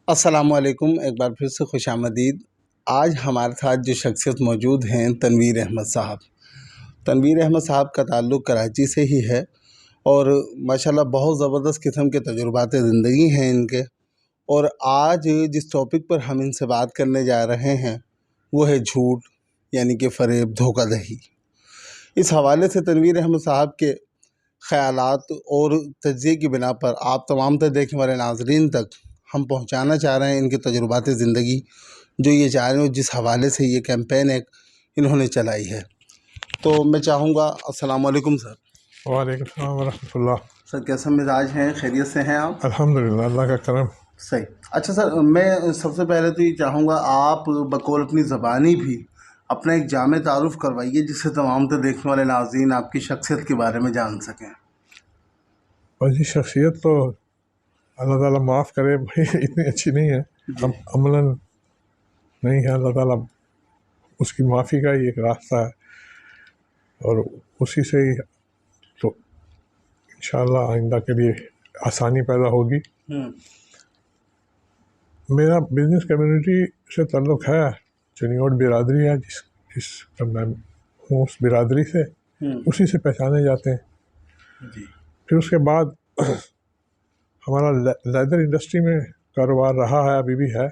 السلام علیکم، ایک بار پھر سے خوش آمدید۔ آج ہمارے ساتھ جو شخصیت موجود ہیں تنویر احمد صاحب۔ تنویر احمد صاحب کا تعلق کراچی سے ہی ہے اور ماشاءاللہ بہت زبردست قسم کے تجربات زندگی ہیں ان کے۔ اور آج جس ٹاپک پر ہم ان سے بات کرنے جا رہے ہیں وہ ہے جھوٹ، یعنی کہ فریب، دھوکہ دہی۔ اس حوالے سے تنویر احمد صاحب کے خیالات اور تجزیے کی بنا پر آپ تمام تر دیکھنے والے ناظرین تک ہم پہنچانا چاہ رہے ہیں ان کے تجربات زندگی، جو یہ چاہ رہے ہیں، جس حوالے سے یہ کیمپین ایک انہوں نے چلائی ہے۔ تو میں چاہوں گا، السلام علیکم سر۔ وعلیکم السلام ورحمۃ اللہ۔ سر کیسا مزاج ہیں؟ خیریت سے ہیں آپ؟ الحمدللہ، اللہ کا کرم۔ صحیح۔ اچھا سر، میں سب سے پہلے تو یہ چاہوں گا آپ بقول اپنی زبانی بھی اپنا ایک جامع تعارف کروائیے، جس سے تمام تر دیکھنے والے ناظرین آپ کی شخصیت کے بارے میں جان سکیں۔ اور یہ شخصیت تو اللہ تعالیٰ معاف کرے بھائی اتنی اچھی نہیں ہے، ہم عملاً نہیں ہے۔ اللہ تعالیٰ اس کی معافی کا ہی ایک راستہ ہے اور اسی سے ہی تو انشاءاللہ آئندہ کے لیے آسانی پیدا ہوگی۔ میرا بزنس کمیونٹی سے تعلق ہے، چنیوٹ برادری ہے جس کا میں ہوں، اس برادری سے، اسی سے پہچانے جاتے ہیں۔ پھر اس کے بعد ہمارا لیدر انڈسٹری میں کاروبار رہا ہے، ابھی بھی ہے۔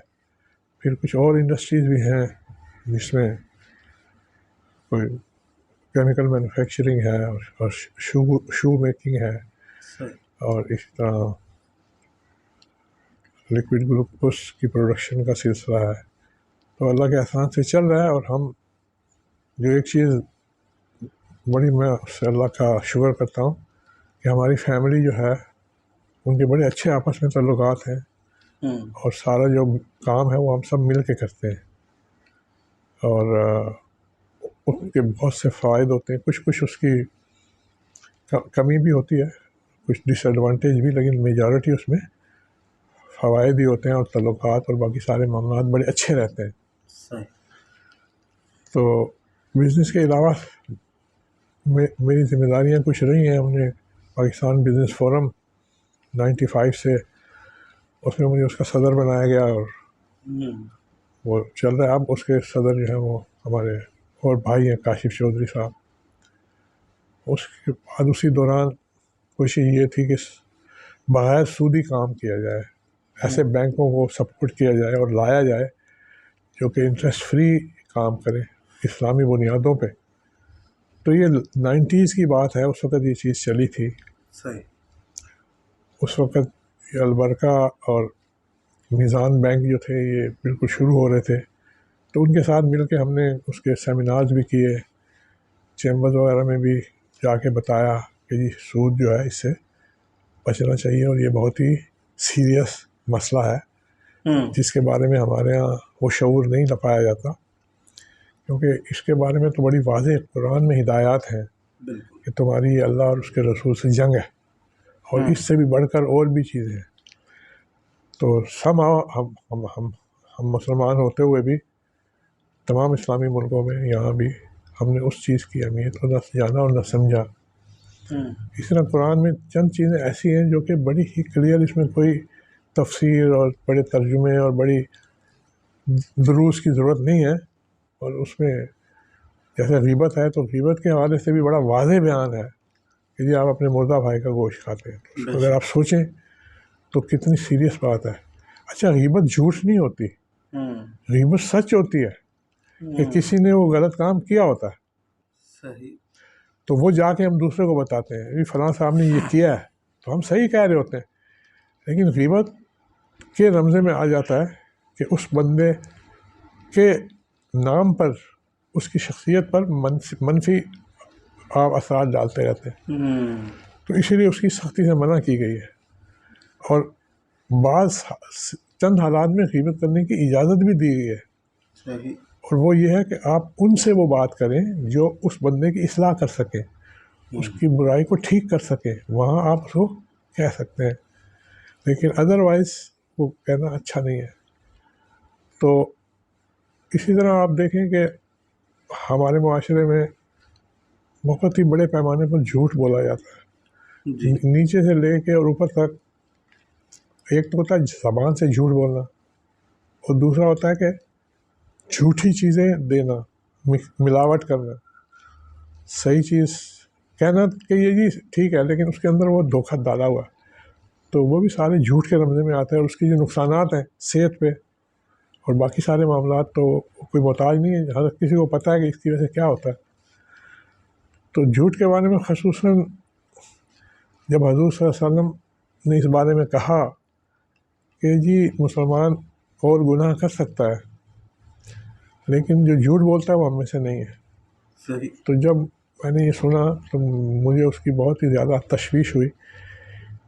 پھر کچھ اور انڈسٹریز بھی ہیں جس میں کوئی کیمیکل مینوفیکچرنگ ہے اور شو میکنگ ہے، اور اسی طرح لکوڈ گلوکوز کی پروڈکشن کا سلسلہ ہے۔ تو اللہ کے احسان سے چل رہا ہے۔ اور ہم جو ایک چیز بڑی میں اس سے اللہ کا شکر کرتا ہوں کہ ہماری فیملی جو ہے ان کے بڑے اچھے آپس میں تعلقات ہیں، اور سارا جو کام ہے وہ ہم سب مل کے کرتے ہیں، اور ان کے بہت سے فوائد ہوتے ہیں۔ کچھ اس کی کمی بھی ہوتی ہے، کچھ ڈس ایڈوانٹیج بھی، لیکن میجارٹی اس میں فوائد ہی ہوتے ہیں، اور تعلقات اور باقی سارے معاملات بڑے اچھے رہتے ہیں۔ تو بزنس کے علاوہ میری ذمہ داریاں کچھ رہی ہیں۔ ہم نے پاکستان بزنس فورم 95 سے، اس میں مجھے اس کا صدر بنایا گیا، اور وہ چل رہا ہے۔ اب اس کے صدر جو ہیں وہ ہمارے اور بھائی ہیں، کاشف چودھری صاحب۔ اس کے بعد اسی دوران کوشش یہ تھی کہ بغیر سودی کام کیا جائے، ایسے بینکوں کو سپورٹ کیا جائے اور لایا جائے جو کہ انٹرسٹ فری کام کرے اسلامی بنیادوں پہ۔ تو یہ 90s کی بات ہے، اس وقت یہ چیز چلی تھی۔ اس وقت یہ البرکہ اور میزان بینک جو تھے یہ بالکل شروع ہو رہے تھے، تو ان کے ساتھ مل کے ہم نے اس کے سیمینارز بھی کیے، چیمبرز وغیرہ میں بھی جا کے بتایا کہ جی سود جو ہے اس سے بچنا چاہیے، اور یہ بہت ہی سیریس مسئلہ ہے جس کے بارے میں ہمارے ہاں وہ شعور نہیں پایا جاتا، کیونکہ اس کے بارے میں تو بڑی واضح قرآن میں ہدایات ہیں کہ تمہاری اللہ اور اس کے رسول سے جنگ ہے، اور اس سے بھی بڑھ کر اور بھی چیزیں ہیں۔ تو ہم مسلمان ہوتے ہوئے بھی تمام اسلامی ملکوں میں یہاں بھی ہم نے اس چیز کی اہمیت کو نہ جانا اور نہ سمجھا۔ اس طرح قرآن میں چند چیزیں ایسی ہیں جو کہ بڑی ہی کلیئر، اس میں کوئی تفسیر اور بڑے ترجمے اور بڑی دروس کی ضرورت نہیں ہے۔ اور اس میں جیسے غیبت ہے، تو غیبت کے حوالے سے بھی بڑا واضح بیان ہے کہ جی آپ اپنے مردہ بھائی کا گوشت کھاتے ہیں، تو اگر آپ سوچیں تو کتنی سیریس بات ہے۔ اچھا، غیبت جھوٹ نہیں ہوتی، غیبت سچ ہوتی ہے کہ کسی نے وہ غلط کام کیا ہوتا ہے، تو وہ جا کے ہم دوسرے کو بتاتے ہیں فلاں صاحب نے یہ کیا ہے، تو ہم صحیح کہہ رہے ہوتے ہیں، لیکن غیبت کے رمزے میں آ جاتا ہے کہ اس بندے کے نام پر، اس کی شخصیت پر منفی آپ اثرات ڈالتے رہتے ہیں، تو اسی لیے اس کی سختی سے منع کی گئی ہے۔ اور بعض چند حالات میں غیبت کرنے کی اجازت بھی دی گئی ہے، اور وہ یہ ہے کہ آپ ان سے وہ بات کریں جو اس بندے کی اصلاح کر سکیں، اس کی برائی کو ٹھیک کر سکیں، وہاں آپ اس کو کہہ سکتے ہیں، لیکن ادروائز وہ کہنا اچھا نہیں ہے۔ تو اسی طرح آپ دیکھیں کہ ہمارے معاشرے میں بہت ہی بڑے پیمانے پر جھوٹ بولا جاتا ہے، نیچے سے لے کے اور اوپر تک۔ ایک تو ہوتا ہے زبان سے جھوٹ بولنا، اور دوسرا ہوتا ہے کہ جھوٹی چیزیں دینا، ملاوٹ کرنا، صحیح چیز کہنا کہ یہ جی ٹھیک ہے لیکن اس کے اندر وہ دھوکہ ڈالا ہوا ہے، تو وہ بھی سارے جھوٹ کے رمزے میں آتے ہیں، اور اس کی جو نقصانات ہیں صحت پہ اور باقی سارے معاملات تو کوئی محتاج نہیں ہے، ہر کسی کو پتہ ہے کہ اس کی وجہ سے کیا ہوتا ہے۔ تو جھوٹ کے بارے میں خصوصاً جب حضور صلی اللہ علیہ وسلم نے اس بارے میں کہا کہ جی مسلمان اور گناہ کر سکتا ہے لیکن جو جھوٹ بولتا ہے وہ ہم میں سے نہیں ہے، صحیح۔ تو جب میں نے یہ سنا تو مجھے اس کی بہت ہی زیادہ تشویش ہوئی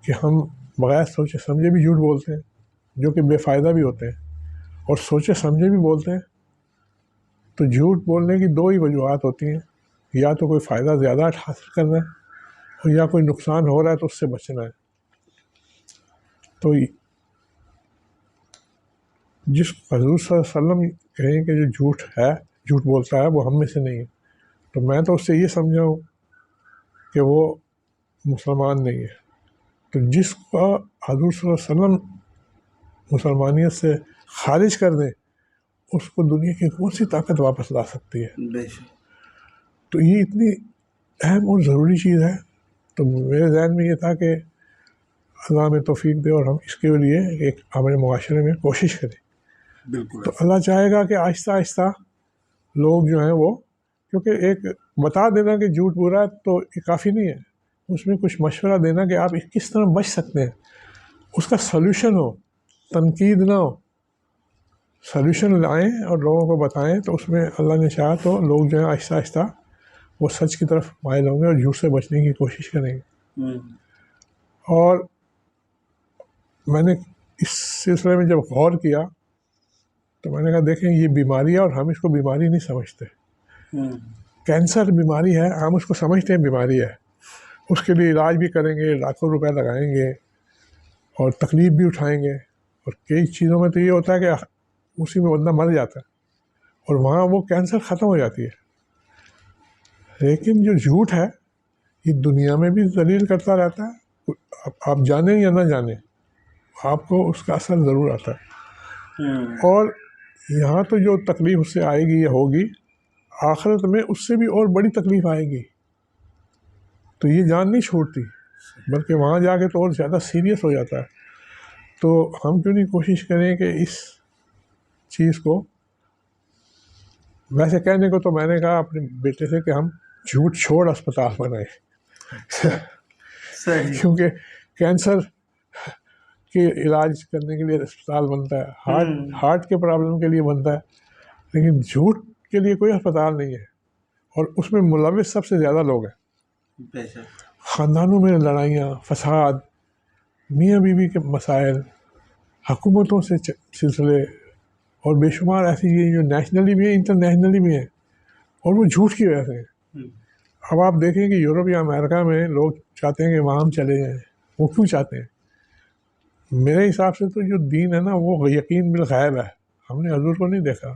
کہ ہم بغیر سوچے سمجھے بھی جھوٹ بولتے ہیں جو کہ بے فائدہ بھی ہوتے ہیں، اور سوچے سمجھے بھی بولتے ہیں۔ تو جھوٹ بولنے کی دو ہی وجوہات ہوتی ہیں، یا تو کوئی فائدہ زیادہ حاصل کرنا ہے اور یا کوئی نقصان ہو رہا ہے تو اس سے بچنا ہے۔ تو جس حضور صلی اللہ علیہ وسلم کہیں کہ جو جھوٹ بولتا ہے وہ ہم میں سے نہیں ہے، تو میں تو اس سے یہ سمجھا ہوں کہ وہ مسلمان نہیں ہے۔ تو جس کا حضور صلی اللہ علیہ وسلم مسلمانیت سے خارج کر دیں اس کو دنیا کی کون سی طاقت واپس لا سکتی ہے؟ بے شک۔ تو یہ اتنی اہم اور ضروری چیز ہے، تو میرے ذہن میں یہ تھا کہ اللہ میں توفیق دے اور ہم اس کے لیے ایک ہمارے معاشرے میں کوشش کریں۔ بالکل۔ تو اللہ چاہے گا کہ آہستہ آہستہ لوگ جو ہیں وہ، کیونکہ ایک بتا دینا کہ جھوٹ برا ہے تو یہ کافی نہیں ہے، اس میں کچھ مشورہ دینا کہ آپ کس طرح بچ سکتے ہیں، اس کا سلوشن ہو، تنقید نہ ہو، سلوشن لائیں اور لوگوں کو بتائیں، تو اس میں اللہ نے چاہا تو لوگ جو ہیں آہستہ آہستہ وہ سچ کی طرف مائل ہوں گے اور جھوٹ سے بچنے کی کوشش کریں گے۔ اور میں نے اس سلسلے میں جب غور کیا تو میں نے کہا دیکھیں یہ بیماری ہے اور ہم اس کو بیماری نہیں سمجھتے۔ کینسر بیماری ہے، ہم اس کو سمجھتے ہیں بیماری ہے، اس کے لیے علاج بھی کریں گے، لاکھوں روپے لگائیں گے اور تکلیف بھی اٹھائیں گے، اور کئی چیزوں میں تو یہ ہوتا ہے کہ اسی میں بندہ مر جاتا ہے اور وہاں وہ کینسر ختم ہو جاتی ہے۔ لیکن جو جھوٹ ہے یہ دنیا میں بھی ذلیل کرتا رہتا ہے، آپ جانیں یا نہ جانیں آپ کو اس کا اثر ضرور آتا ہے، اور یہاں تو جو تکلیف اس سے آئے گی یا ہوگی، آخرت میں اس سے بھی اور بڑی تکلیف آئے گی، تو یہ جان نہیں چھوڑتی بلکہ وہاں جا کے تو اور زیادہ سیریس ہو جاتا ہے۔ تو ہم کیوں نہیں کوشش کریں کہ اس چیز کو، ویسے کہنے کو تو میں نے کہا اپنے بیٹے سے کہ ہم جھوٹ چھوڑ اسپتال بنائیں کیونکہ کینسر کے علاج کرنے کے لیے اسپتال بنتا ہے، ہارٹ کے پرابلم کے لیے بنتا ہے، لیکن جھوٹ کے لیے کوئی اسپتال نہیں ہے، اور اس میں ملوث سب سے زیادہ لوگ ہیں۔ خاندانوں میں لڑائیاں، فساد، میاں بیوی کے مسائل، حکومتوں سے سلسلے، اور بے شمار ایسی چیزیں جو نیشنلی بھی ہیں انٹرنیشنلی بھی ہیں، اور وہ جھوٹ کی وجہ سے ہیں۔ اب آپ دیکھیں کہ یورپ یا امریکہ میں لوگ چاہتے ہیں کہ وہاں ہم چلے جائیں، وہ کیوں چاہتے ہیں؟ میرے حساب سے تو جو دین ہے نا وہ یقین بالغیب ہے، ہم نے حضور کو نہیں دیکھا،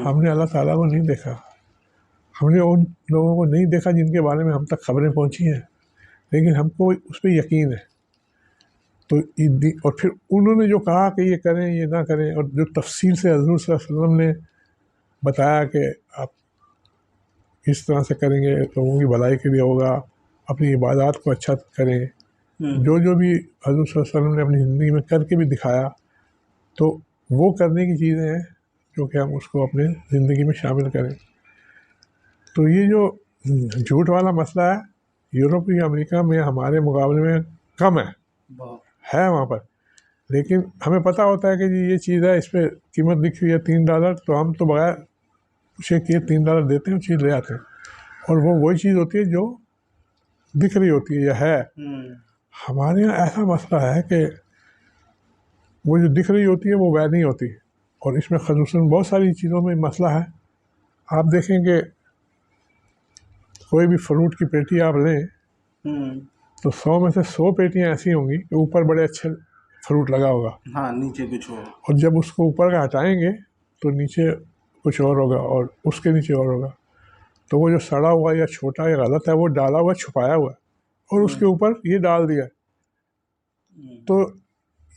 ہم نے اللہ تعالیٰ کو نہیں دیکھا، ہم نے ان لوگوں کو نہیں دیکھا جن کے بارے میں ہم تک خبریں پہنچی ہیں، لیکن ہم کو اس پہ یقین ہے۔ تو اور پھر انہوں نے جو کہا کہ یہ کریں یہ نہ کریں، اور جو تفصیل سے حضور صلی اللہ علیہ وسلم نے بتایا کہ آپ اس طرح سے کریں گے لوگوں کی بھلائی کے لیے ہوگا، اپنی عبادات کو اچھا کریں، جو بھی حضور صلی اللہ علیہ وسلم نے اپنی زندگی میں کر کے بھی دکھایا، تو وہ کرنے کی چیزیں ہیں جو کہ ہم اس کو اپنے زندگی میں شامل کریں۔ تو یہ جو جھوٹ والا مسئلہ ہے یورپ یا امریکہ میں ہمارے مقابلے میں کم ہے وہاں پر، لیکن ہمیں پتہ ہوتا ہے کہ جی یہ چیز ہے، اس پہ قیمت لکھی ہوئی ہے $3، تو ہم تو بغیر پوچھے کہ $3 دیتے ہیں اور چیز لے آتے ہیں، اور وہ وہی چیز ہوتی ہے جو دکھ رہی ہوتی ہے یا ہے۔ ہمارے یہاں ایسا مسئلہ ہے کہ وہ جو دکھ رہی ہوتی ہے وہ وہ نہیں ہوتی، اور اس میں خصوصاً بہت ساری چیزوں میں مسئلہ ہے۔ آپ دیکھیں کہ کوئی بھی فروٹ کی پیٹی آپ لیں تو 100 میں سے 100 پیٹیاں ایسی ہوں گی کہ اوپر بڑے اچھے فروٹ لگا ہوگا، ہاں نیچے کچھ ہو، اور جب اس کو اوپر کا ہٹائیں گے تو نیچے کچھ اور ہوگا اور اس کے نیچے اور ہوگا، تو وہ جو سڑا ہوا یا چھوٹا یا غلط ہے وہ ڈالا ہوا چھپایا ہوا ہے، اور اس کے اوپر یہ ڈال دیا۔ تو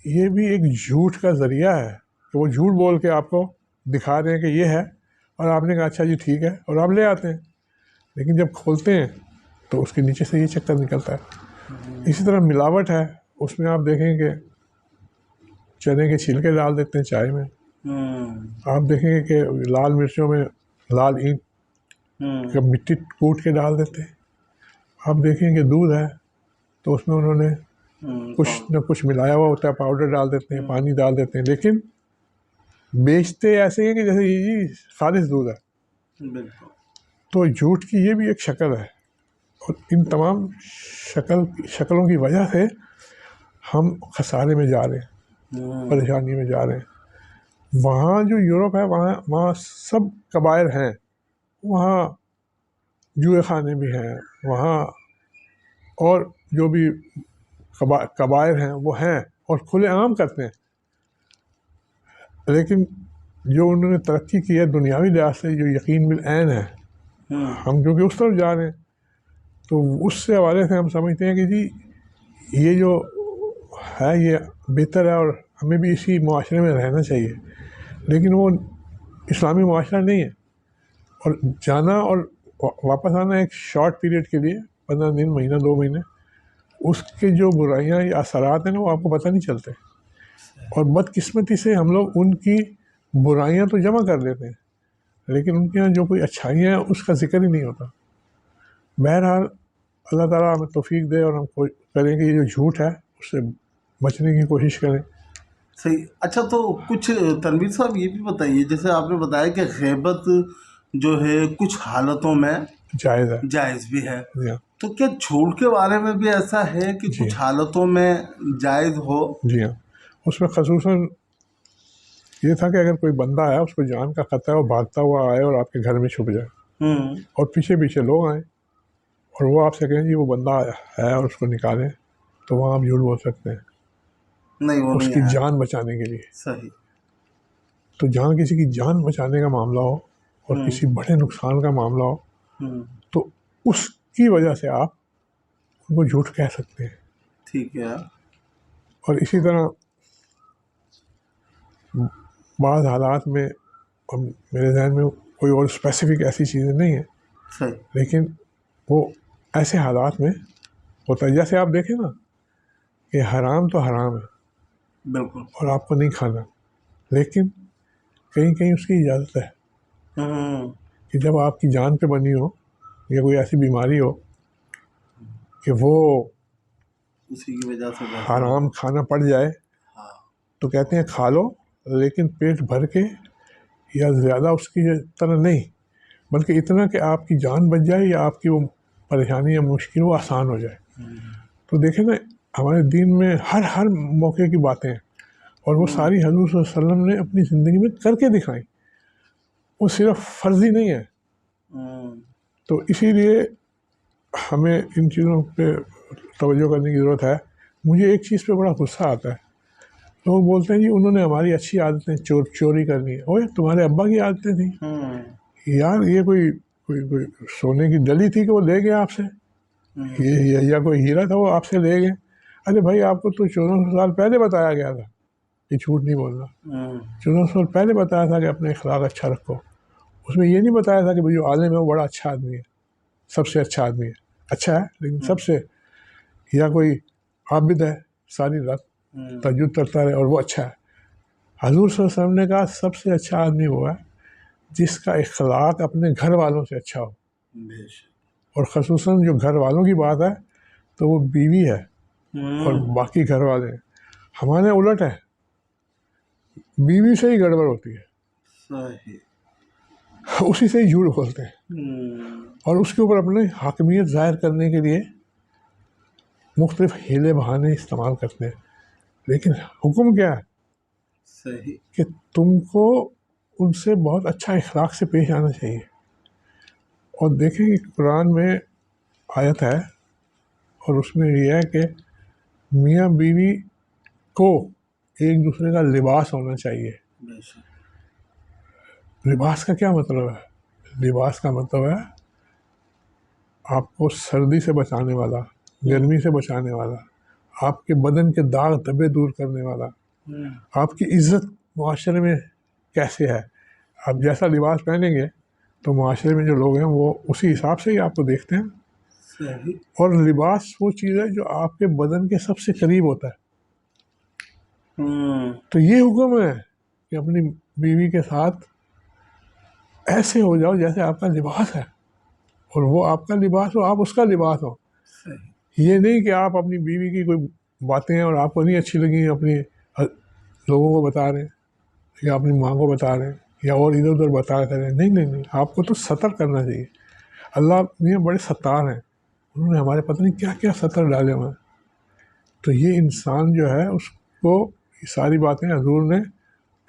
یہ بھی ایک جھوٹ کا ذریعہ ہے کہ وہ جھوٹ بول کے آپ کو دکھا رہے ہیں کہ یہ ہے، اور آپ نے کہا اچھا جی ٹھیک ہے، اور آپ لے آتے ہیں، لیکن جب کھولتے ہیں تو اس کے نیچے سے یہ چکر نکلتا ہے۔ اسی طرح ملاوٹ ہے، اس میں آپ دیکھیں کہ چنے کے چھلکے ڈال دیتے ہیں چائے میں، آپ دیکھیں گے کہ لال مرچوں میں لال اینٹ جب مٹی کوٹ کے ڈال دیتے ہیں، آپ دیکھیں کہ دودھ ہے تو اس میں انہوں نے کچھ نہ کچھ ملایا ہوا ہوتا ہے، پاؤڈر ڈال دیتے ہیں، پانی ڈال دیتے ہیں، لیکن بیچتے ایسے ہیں کہ جیسے یہ خالص دودھ ہے۔ تو جھوٹ کی یہ بھی ایک شکل ہے، اور ان تمام شکلوں کی وجہ سے ہم خسارے میں جا رہے ہیں، پریشانی میں جا رہے ہیں۔ وہاں جو یورپ ہے وہاں سب کبائر ہیں، وہاں جوئے خانے بھی ہیں، وہاں اور جو بھی کبائر ہیں وہ ہیں اور کھلے عام کرتے ہیں، لیکن جو انہوں نے ترقی کی ہے دنیاوی لحاظ سے، جو یقین بالعین ہے، ہم کیونکہ اس طرف جا رہے ہیں، تو اس سے حوالے سے ہم سمجھتے ہیں کہ جی یہ جو ہے یہ بہتر ہے اور ہمیں بھی اسی معاشرے میں رہنا چاہیے، لیکن وہ اسلامی معاشرہ نہیں ہے، اور جانا اور واپس آنا ایک شارٹ پیریڈ کے لیے 15 دن، مہینہ، 2 مہینے، اس کے جو برائیاں یا اثرات ہیں نا وہ آپ کو پتہ نہیں چلتے، اور بدقسمتی سے ہم لوگ ان کی برائیاں تو جمع کر لیتے ہیں، لیکن ان کے یہاں جو کوئی اچھائیاں ہیں اس کا ذکر ہی نہیں ہوتا۔ بہرحال اللہ تعالیٰ ہمیں توفیق دے اور ہم کریں کہ یہ جو جھوٹ ہے اس سے بچنے کی کوشش کریں۔ صحیح۔ اچھا، تو کچھ تنویر صاحب یہ بھی بتائیے، جیسے آپ نے بتایا کہ غیبت جو ہے کچھ حالتوں میں جائز بھی ہے، تو کیا جھوٹ کے بارے میں بھی ایسا ہے کہ کچھ حالتوں میں جائز ہو؟ جی ہاں، اس میں خصوصاً یہ تھا کہ اگر کوئی بندہ ہے، اس کو جان کا خطرہ ہے، وہ بھاگتا ہوا آئے اور آپ کے گھر میں چھپ جائے، اور پیچھے پیچھے لوگ آئیں اور وہ آپ سے کہیں جی وہ بندہ ہے اور اس کو نکالیں، تو وہاں آپ جھوٹ بول سکتے ہیں، نہیں، وہ اس نہیں کی ہے جان بچانے کے لیے۔ صحیح۔ تو جہاں کسی کی جان بچانے کا معاملہ ہو اور کسی بڑے نقصان کا معاملہ ہو، تو اس کی وجہ سے آپ ان کو جھوٹ کہہ سکتے ہیں۔ ٹھیک ہے۔ اور اسی طرح بعض حالات میں، میرے ذہن میں کوئی اور اسپیسیفک ایسی چیزیں نہیں ہیں، صحیح، لیکن وہ ایسے حالات میں ہوتا ہے، جیسے آپ دیکھیں نا کہ حرام تو حرام ہے بالکل، اور آپ کو نہیں کھانا، لیکن کہیں کہیں اس کی اجازت ہے کہ جب آپ کی جان پہ بنی ہو یا کوئی ایسی بیماری ہو کہ وہ اسی کی وجہ سے حرام کھانا پڑ جائے، تو کہتے ہیں کھا لو، لیکن پیٹ بھر کے یا زیادہ اس کی طرح نہیں، بلکہ اتنا کہ آپ کی جان بچ جائے یا آپ کی وہ پریشانی یا مشکل وہ آسان ہو جائے۔ تو دیکھیں نا ہمارے دین میں ہر موقع کی باتیں ہیں، اور وہ ساری حضور صلی اللہ علیہ وسلم نے اپنی زندگی میں کر کے دکھائیں، وہ صرف فرضی نہیں ہے۔ تو اسی لیے ہمیں ان چیزوں پہ توجہ کرنے کی ضرورت ہے۔ مجھے ایک چیز پہ بڑا غصہ آتا ہے، لوگ بولتے ہیں جی انہوں نے ہماری اچھی عادتیں چوری کرنی ہے۔ اوے تمہارے ابا کی عادتیں تھیں یار، یہ کوئی سونے کی ڈلی تھی کہ وہ لے گئے آپ سے، یا کوئی ہیرا تھا وہ آپ سے لے گئے؟ ارے بھائی آپ کو تو 1400 سال پہلے بتایا گیا تھا کہ جھوٹ نہیں بولنا، 1400 سال پہلے بتایا تھا کہ اپنے اخلاق اچھا رکھو، اس میں یہ نہیں بتایا تھا کہ جو عالم ہے وہ بڑا اچھا آدمی ہے، سب سے اچھا آدمی ہے، اچھا ہے لیکن سب سے، یا کوئی عابد ہے ساری رات تہجد کرتا رہے اور وہ اچھا ہے۔ حضور صلی اللہ علیہ وسلم نے کہا سب سے اچھا آدمی وہ ہے جس کا اخلاق اپنے گھر والوں سے اچھا ہو، اور خصوصاً جو گھر والوں کی بات ہے تو وہ بیوی ہے اور باقی گھر والے ہیں۔ ہمارے الٹ ہے، بیوی سے ہی گڑبڑ ہوتی ہے، اسی سے ہی جھوٹ بولتے ہیں، اور اس کے اوپر اپنی حاکمیت ظاہر کرنے کے لیے مختلف ہیلے بہانے استعمال کرتے ہیں، لیکن حکم کیا ہے؟ صحیح، کہ تم کو ان سے بہت اچھا اخلاق سے پیش آنا چاہیے۔ اور دیکھیں کہ قرآن میں آیت ہے اور اس میں یہ ہے کہ میاں بیوی کو ایک دوسرے کا لباس ہونا چاہیے۔ لباس کا کیا مطلب ہے؟ لباس کا مطلب ہے آپ کو سردی سے بچانے والا، گرمی سے بچانے والا، آپ کے بدن کے داغ دھبے دور کرنے والا، آپ کی عزت معاشرے میں کیسے ہے. آپ جیسا لباس پہنیں گے تو معاشرے میں جو لوگ ہیں وہ اسی حساب سے ہی آپ کو دیکھتے ہیں. صحیح. اور لباس وہ چیز ہے جو آپ کے بدن کے سب سے قریب ہوتا ہے. تو یہ حکم ہے کہ اپنی بیوی کے ساتھ ایسے ہو جاؤ جیسے آپ کا لباس ہے، اور وہ آپ کا لباس ہو، آپ اس کا لباس ہو. یہ نہیں کہ آپ اپنی بیوی کی کوئی باتیں ہیں اور آپ کو نہیں اچھی لگی اپنی لوگوں کو بتا رہے ہیں یا اپنی ماں کو بتا رہے ہیں یا اور ادھر ادھر بتا رہے ہیں. نہیں، آپ کو تو ستر کرنا چاہیے. اللہ یہ بڑے ستار ہیں، انہوں نے ہمارے پتہ نہیں کیا کیا ستر ڈالے ہوئے ہیں. تو یہ انسان جو ہے اس کو یہ ساری باتیں حضور نے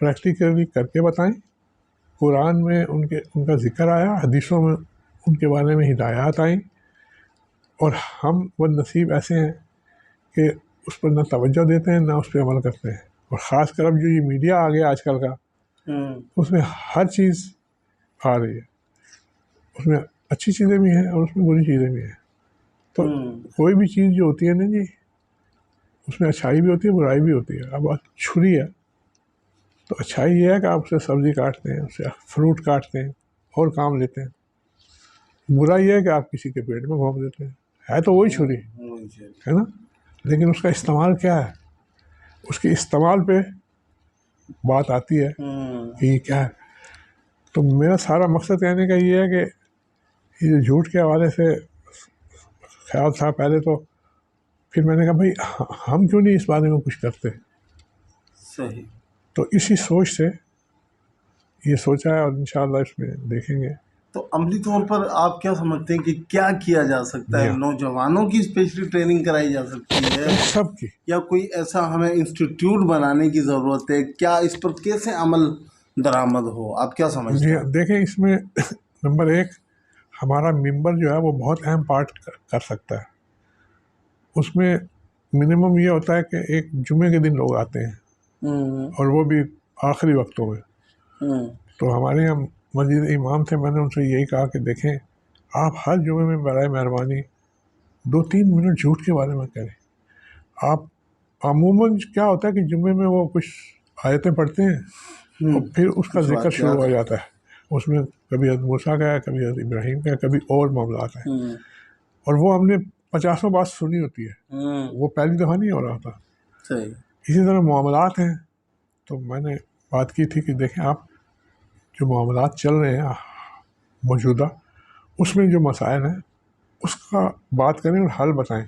پریکٹیکلی کر کے بتائیں. قرآن میں ان کا ذکر آیا، حدیثوں میں ان کے بارے میں ہدایات آئیں، اور ہم وہ نصیب ایسے ہیں کہ اس پر نہ توجہ دیتے ہیں نہ اس پہ عمل کرتے ہیں. اور خاص کر اب جو یہ میڈیا آ گیا آج کل کا، اس میں ہر چیز آ رہی ہے. اس میں اچھی چیزیں بھی ہیں اور اس میں بری چیزیں بھی ہیں. تو کوئی بھی چیز جو ہوتی ہے نا جی، اس میں اچھائی بھی ہوتی ہے برائی بھی ہوتی ہے. اب چھری ہے تو اچھائی یہ ہے کہ آپ اسے سبزی کاٹتے ہیں، اسے فروٹ کاٹتے ہیں اور کام لیتے ہیں. برائی یہ ہے کہ آپ کسی کے پیٹ میں گھونپ دیتے ہیں. ہے تو وہی چھری ہے نا، لیکن اس کا استعمال کیا ہے، اس کے استعمال پہ بات آتی ہے کہ یہ کیا ہے. تو میرا سارا مقصد کہنے کا یہ ہے کہ یہ جھوٹ کے حوالے سے خیال تھا پہلے، تو پھر میں نے کہا بھائی ہم کیوں نہیں اس بارے میں کچھ کرتے. صحیح. تو اسی سوچ سے یہ سوچا ہے اور انشاءاللہ اس میں دیکھیں گے. تو عملی طور پر آپ کیا سمجھتے ہیں کہ کیا کیا جا سکتا ہے؟ نوجوانوں کی اسپیشلی ٹریننگ کرائی جا سکتی ہے سب کی، یا کوئی ایسا ہمیں انسٹیٹیوٹ بنانے کی ضرورت ہے؟ کیا اس پر کیسے عمل درآمد ہو؟ آپ کیا سمجھتے ہیں؟ دیکھیں اس میں نمبر ایک ہمارا ممبر جو ہے وہ بہت اہم پارٹ کر سکتا ہے. اس میں منیمم یہ ہوتا ہے کہ ایک جمعے کے دن لوگ آتے ہیں اور وہ بھی آخری وقتوں میں. تو ہمارے یہاں مسجد امام تھے، میں نے ان سے یہی کہا کہ دیکھیں آپ ہر جمعے میں برائے مہربانی 2-3 منٹ جھوٹ کے بارے میں کریں. آپ عموماً کیا ہوتا ہے کہ جمعے میں وہ کچھ آیتیں پڑھتے ہیں اور پھر اس کا ذکر شروع ہو جاتا ہے. اس میں کبھی حضرت موسیٰ کا ہے، کبھی حضرت ابراہیم کا ہے، کبھی اور معاملات ہیں، اور وہ ہم نے 50 بات سنی ہوتی ہے، وہ پہلی دفعہ نہیں ہو رہا تھا. اسی طرح معاملات ہیں. تو میں نے بات کی تھی کہ دیکھیں آپ جو معاملات چل رہے ہیں موجودہ، اس میں جو مسائل ہیں اس کا بات کریں اور حل بتائیں.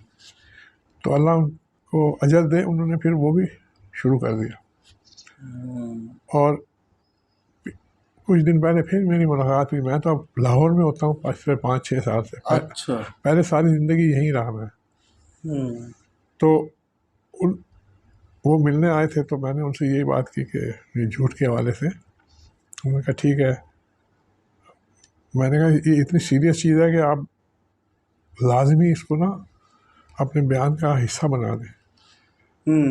تو اللہ ان کو اجر دے، انہوں نے پھر وہ بھی شروع کر دیا. اور کچھ دن پہلے پھر میری ملاقات ہوئی. میں تو اب لاہور میں ہوتا ہوں پچھلے 5-6 سال سے. پہلے ساری زندگی یہیں رہا میں. تو وہ ملنے آئے تھے تو میں نے ان سے یہی بات کی کہ یہ جھوٹ کے حوالے سے. انہوں نے کہا ٹھیک ہے. میں نے کہا یہ اتنی سیریس چیز ہے کہ آپ لازمی اس کو نا اپنے بیان کا حصہ بنا دیں.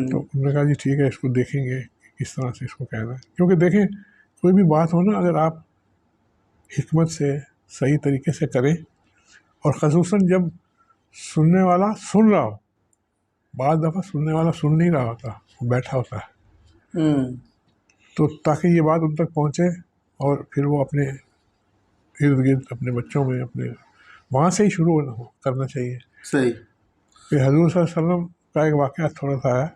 تو انہوں نے کہا جی ٹھیک ہے، اس کو دیکھیں گے کس طرح سے اس کو کہنا ہے. کیونکہ دیکھیں کوئی بھی بات ہو نا، اگر آپ حکمت سے صحیح طریقے سے کریں، اور خصوصاً جب سننے والا سن رہا ہو. بعض دفعہ سننے والا سن نہیں رہا ہوتا، وہ بیٹھا ہوتا ہے. تو تاکہ یہ بات ان تک پہنچے اور پھر وہ اپنے ارد گرد اپنے بچوں میں اپنے وہاں سے ہی شروع کرنا چاہیے. صحیح. کہ حضور صلی اللہ علیہ وسلم کا ایک واقعہ تھوڑا سا ہے.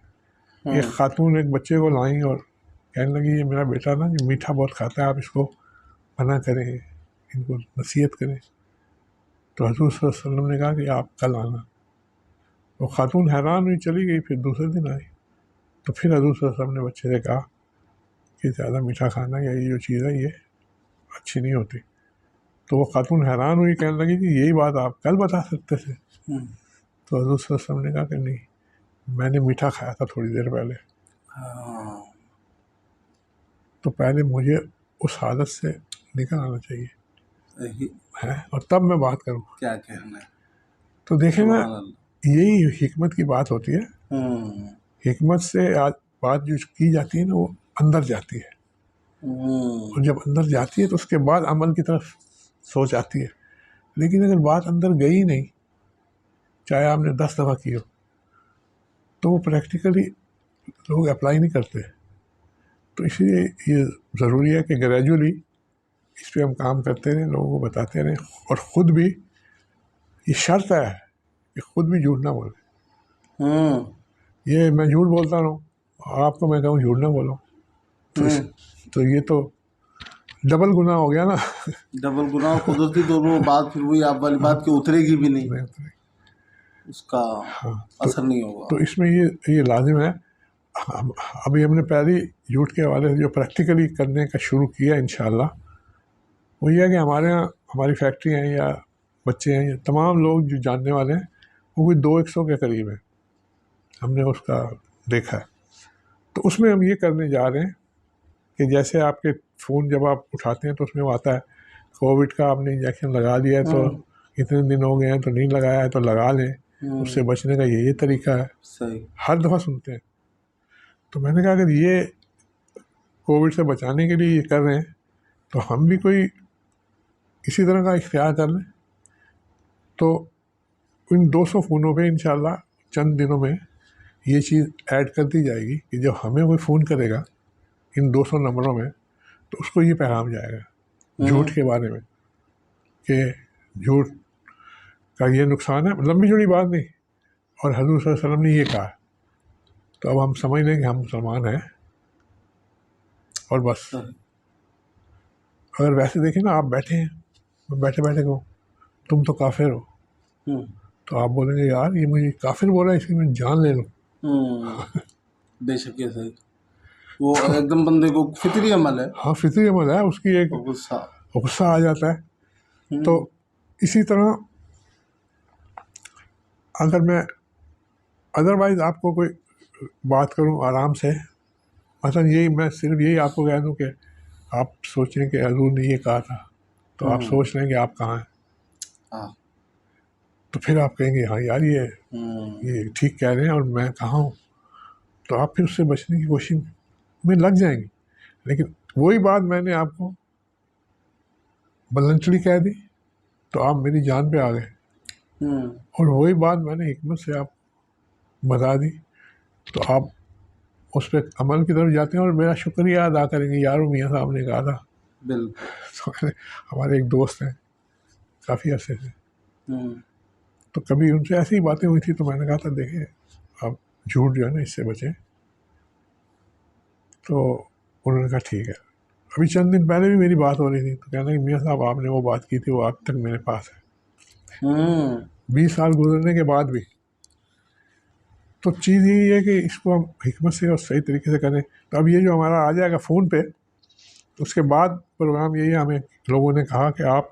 ایک خاتون ایک بچے کو لائیں اور کہنے لگی یہ میرا بیٹا نا یہ میٹھا بہت کھاتا ہے، آپ اس کو منع کریں، ان کو نصیحت کریں. تو حضور صلی اللہ علیہ وسلم نے کہا کہ آپ کل آنا. وہ خاتون حیران ہوئی، چلی گئی. پھر دوسرے دن آئی تو پھر حضور صلی اللہ علیہ وسلم نے بچے سے کہا کہ زیادہ میٹھا کھانا یا یہ جو چیز ہے یہ اچھی نہیں ہوتی. تو وہ خاتون حیران ہوئی، کہنے لگی کہ یہی بات آپ کل بتا سکتے تھے. تو حضور صلی اللہ علیہ وسلم نے کہا کہ نہیں، میں نے میٹھا کھایا تھا تھوڑی دیر پہلے، تو پہلے مجھے اس حالت سے نکل آنا چاہیے ہے اور تب میں بات کروں کیا کہنا ہے. تو دیکھیں نا یہی حکمت کی بات ہوتی ہے. حکمت سے آج بات جو کی جاتی ہے نا وہ اندر جاتی ہے، اور جب اندر جاتی ہے تو اس کے بعد عمل کی طرف سوچ آتی ہے. لیکن اگر بات اندر گئی نہیں، چاہے آپ نے 10 دفعہ کی ہو، تو وہ پریکٹیکلی لوگ اپلائی نہیں کرتے. تو اس لیے یہ ضروری ہے کہ گریجولی اس پہ ہم کام کرتے رہیں، لوگوں کو بتاتے رہیں، اور خود بھی یہ شرط ہے کہ خود بھی جھوٹ نہ بولیں. یہ میں جھوٹ بولتا رہوں، آپ کو میں کہوں جھوٹ نہ بولو، تو یہ تو ڈبل گناہ ہو گیا نا. ڈبل گناہ قدرتی طور پر بات پھر وہی آپ والی بات کی اترے گی بھی نہیں، اس کا اثر نہیں ہوگا. تو اس میں یہ لازم ہے. ابھی ہم نے پہلی جھوٹ کے حوالے سے جو پریکٹیکلی کرنے کا شروع کیا انشاءاللہ، وہ یہ ہے کہ ہمارے یہاں ہماری فیکٹری ہیں یا بچے ہیں یا تمام لوگ جو جاننے والے ہیں وہ کوئی 200 کے قریب ہیں. ہم نے اس کا دیکھا ہے. تو اس میں ہم یہ کرنے جا رہے ہیں کہ جیسے آپ کے فون جب آپ اٹھاتے ہیں تو اس میں وہ آتا ہے کووڈ کا آپ نے انجیکشن لگا لیا ہے تو اتنے دن ہو گئے ہیں تو نہیں لگایا ہے تو لگا لیں، اس سے بچنے کا یہ طریقہ ہے. صحیح. ہر دفعہ سنتے ہیں. تو میں نے کہا اگر یہ کووڈ سے بچانے کے لیے یہ کر رہے ہیں تو ہم بھی کوئی اسی طرح کا اختیار کر لیں. تو ان 200 فونوں پہ انشاءاللہ چند دنوں میں یہ چیز ایڈ کر دی جائے گی کہ جب ہمیں کوئی فون کرے گا ان 200 نمبروں میں تو اس کو یہ پیغام جائے گا جھوٹ کے بارے میں کہ جھوٹ کا یہ نقصان ہے. لمبی چوڑی بات نہیں، اور حضور صلی اللہ علیہ وسلم نے یہ کہا. تو اب ہم سمجھ لیں کہ ہم مسلمان ہیں اور بس. اگر ویسے دیکھیں نا، آپ بیٹھے ہیں، میں بیٹھے بیٹھے کہوں تم تو کافر ہو، تو آپ بولیں گے یار یہ مجھے کافر بولا ہے، اس کی میں جان لے لوں. بے شک یہ صحیح. وہ ایک دم بندے کو فطری عمل ہے. ہاں فطری عمل ہے، اس کی ایک غصہ آ جاتا ہے. تو اسی طرح اگر میں ادروائز آپ کو کوئی بات کروں آرام سے، مثلا یہی میں صرف یہی آپ کو کہہ دوں کہ آپ سوچیں کہ حضور نے یہ کہا تھا، تو آپ سوچ لیں کہ آپ کہاں ہیں. تو پھر آپ کہیں گے ہاں یار یہ ٹھیک کہہ رہے ہیں اور میں کہاں ہوں. تو آپ پھر اس سے بچنے کی کوشش میں لگ جائیں گے. لیکن وہی بات میں نے آپ کو بلنٹلی کہہ دی تو آپ میری جان پہ آ گئے، اور وہی بات میں نے حکمت سے آپ بتا دی تو آپ اس پہ عمل کی طرف جاتے ہیں اور میرا شکریہ ادا کریں گے. یار میاں صاحب نے کہا تھا. ہمارے ایک دوست ہیں کافی عرصے سے، تو کبھی ان سے ایسی ہی باتیں ہوئی تھی تو میں نے کہا تھا دیکھیں آپ جھوٹ جو ہے نا اس سے بچیں. تو انہوں نے کہا ٹھیک ہے. ابھی چند دن پہلے بھی میری بات ہو رہی تھی تو کہنا کہ میاں صاحب آپ نے وہ بات کی تھی وہ اب تک میرے پاس ہے 20 سال گزرنے کے بعد بھی. تو چیز یہی ہے کہ اس کو ہم حکمت سے اور صحیح طریقے سے کریں. تو اب یہ جو ہمارا آ جائے گا فون پہ، اس کے بعد پروگرام یہی ہے، ہمیں لوگوں نے کہا کہ آپ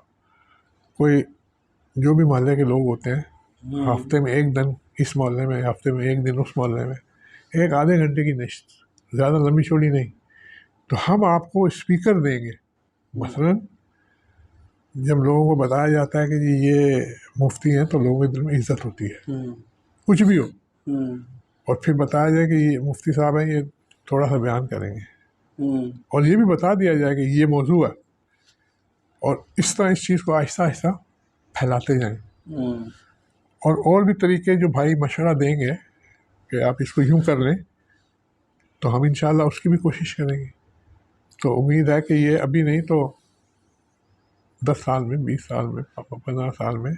کوئی جو بھی محلے کے لوگ ہوتے ہیں ہفتے میں ایک دن اس محلے میں، ہفتے میں ایک دن اس محلے میں، ایک آدھے گھنٹے کی نشست، زیادہ لمبی چوڑی نہیں. تو ہم آپ کو اسپیکر دیں گے. مثلا جب لوگوں کو بتایا جاتا ہے کہ جی یہ مفتی ہیں تو لوگوں کے دل میں عزت ہوتی ہے، کچھ بھی ہو. اور پھر بتایا جائے کہ یہ مفتی صاحب ہیں، یہ تھوڑا سا بیان کریں گے، اور یہ بھی بتا دیا جائے کہ یہ موضوع ہے، اور اس طرح اس چیز کو آہستہ آہستہ پھیلاتے جائیں. اور بھی طریقے جو بھائی مشورہ دیں گے کہ آپ اس کو یوں کر لیں تو ہم انشاءاللہ اس کی بھی کوشش کریں گے. تو امید ہے کہ یہ ابھی نہیں تو 10 سال میں، 20 سال میں، 15 سال میں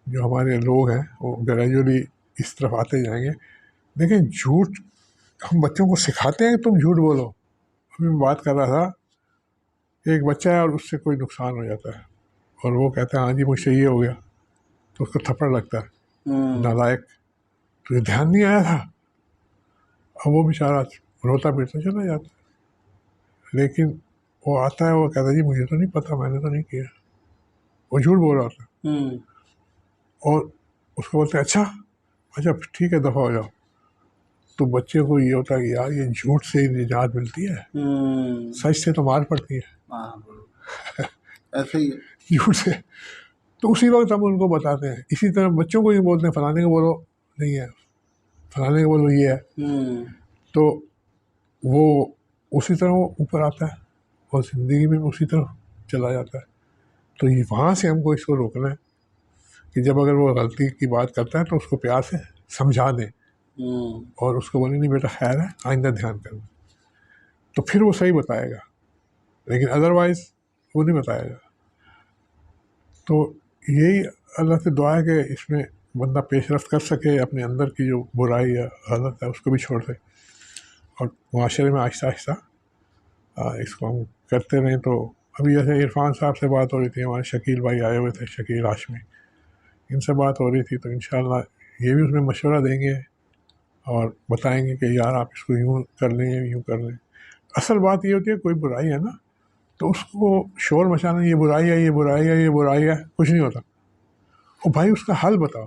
جو ہمارے لوگ ہیں وہ گریجولی اس طرف آتے جائیں گے. دیکھیں جھوٹ ہم بچوں کو سکھاتے ہیں کہ تم جھوٹ بولو. ابھی میں بات کر رہا تھا کہ ایک بچہ ہے اور اس سے کوئی نقصان ہو جاتا ہے اور وہ کہتا ہے ہاں جی مجھ سے یہ ہو گیا، تو اس کو تھپڑ لگتا ہے، نالائق. تو یہ دھیان نہیں آیا تھا. اب وہ بیچارہ روتا پیٹتا چلا جاتا ہے. لیکن وہ آتا ہے، وہ کہتا ہے جی مجھے تو نہیں پتا، میں نے تو نہیں کیا. وہ جھوٹ بول رہا ہوتا ہے، اور اس کو بولتے ہیں اچھا ٹھیک ہے دفعہ ہو جاؤ. تو بچے کو یہ ہوتا ہے کہ یار یہ جھوٹ سے نجات ملتی ہے، سچ سے تو مار پڑتی ہے. ایسے ہی جھوٹ سے. تو اسی وقت ہم ان کو بتاتے ہیں. اسی طرح بچوں کو یہ بولتے ہیں فلانے کو بولو نہیں ہے، فلانے کو بولو یہ ہے. تو وہ اسی طرح وہ اوپر آتا ہے اور زندگی میں اسی طرح چلا جاتا ہے. تو یہ وہاں سے ہم کو اس کو روکنا ہے کہ جب اگر وہ غلطی کی بات کرتا ہے تو اس کو پیار سے سمجھا دیں اور اس کو بولیں نہیں بیٹا خیر ہے آئندہ دھیان کرنا. تو پھر وہ صحیح بتائے گا، لیکن ادروائز وہ نہیں بتائے گا. تو یہی اللہ سے دعا ہے کہ اس میں بندہ پیش رفت کر سکے، اپنے اندر کی جو برائی یا غلط ہے اس کو بھی چھوڑ دے، اور معاشرے میں آہستہ آہستہ اس کو ہم کرتے رہیں. تو ابھی جیسے عرفان صاحب سے بات ہو رہی تھی، ہمارے شکیل بھائی آئے ہوئے تھے، شکیل ہاشمی، ان سے بات ہو رہی تھی، تو انشاءاللہ یہ بھی اس میں مشورہ دیں گے اور بتائیں گے کہ یار آپ اس کو یوں کر لیں یوں کر لیں. اصل بات یہ ہوتی ہے کوئی برائی ہے نا تو اس کو شور مچانا، یہ برائی ہے یہ برائی ہے یہ برائی ہے، کچھ نہیں ہوتا. اور بھائی اس کا حل بتاؤ.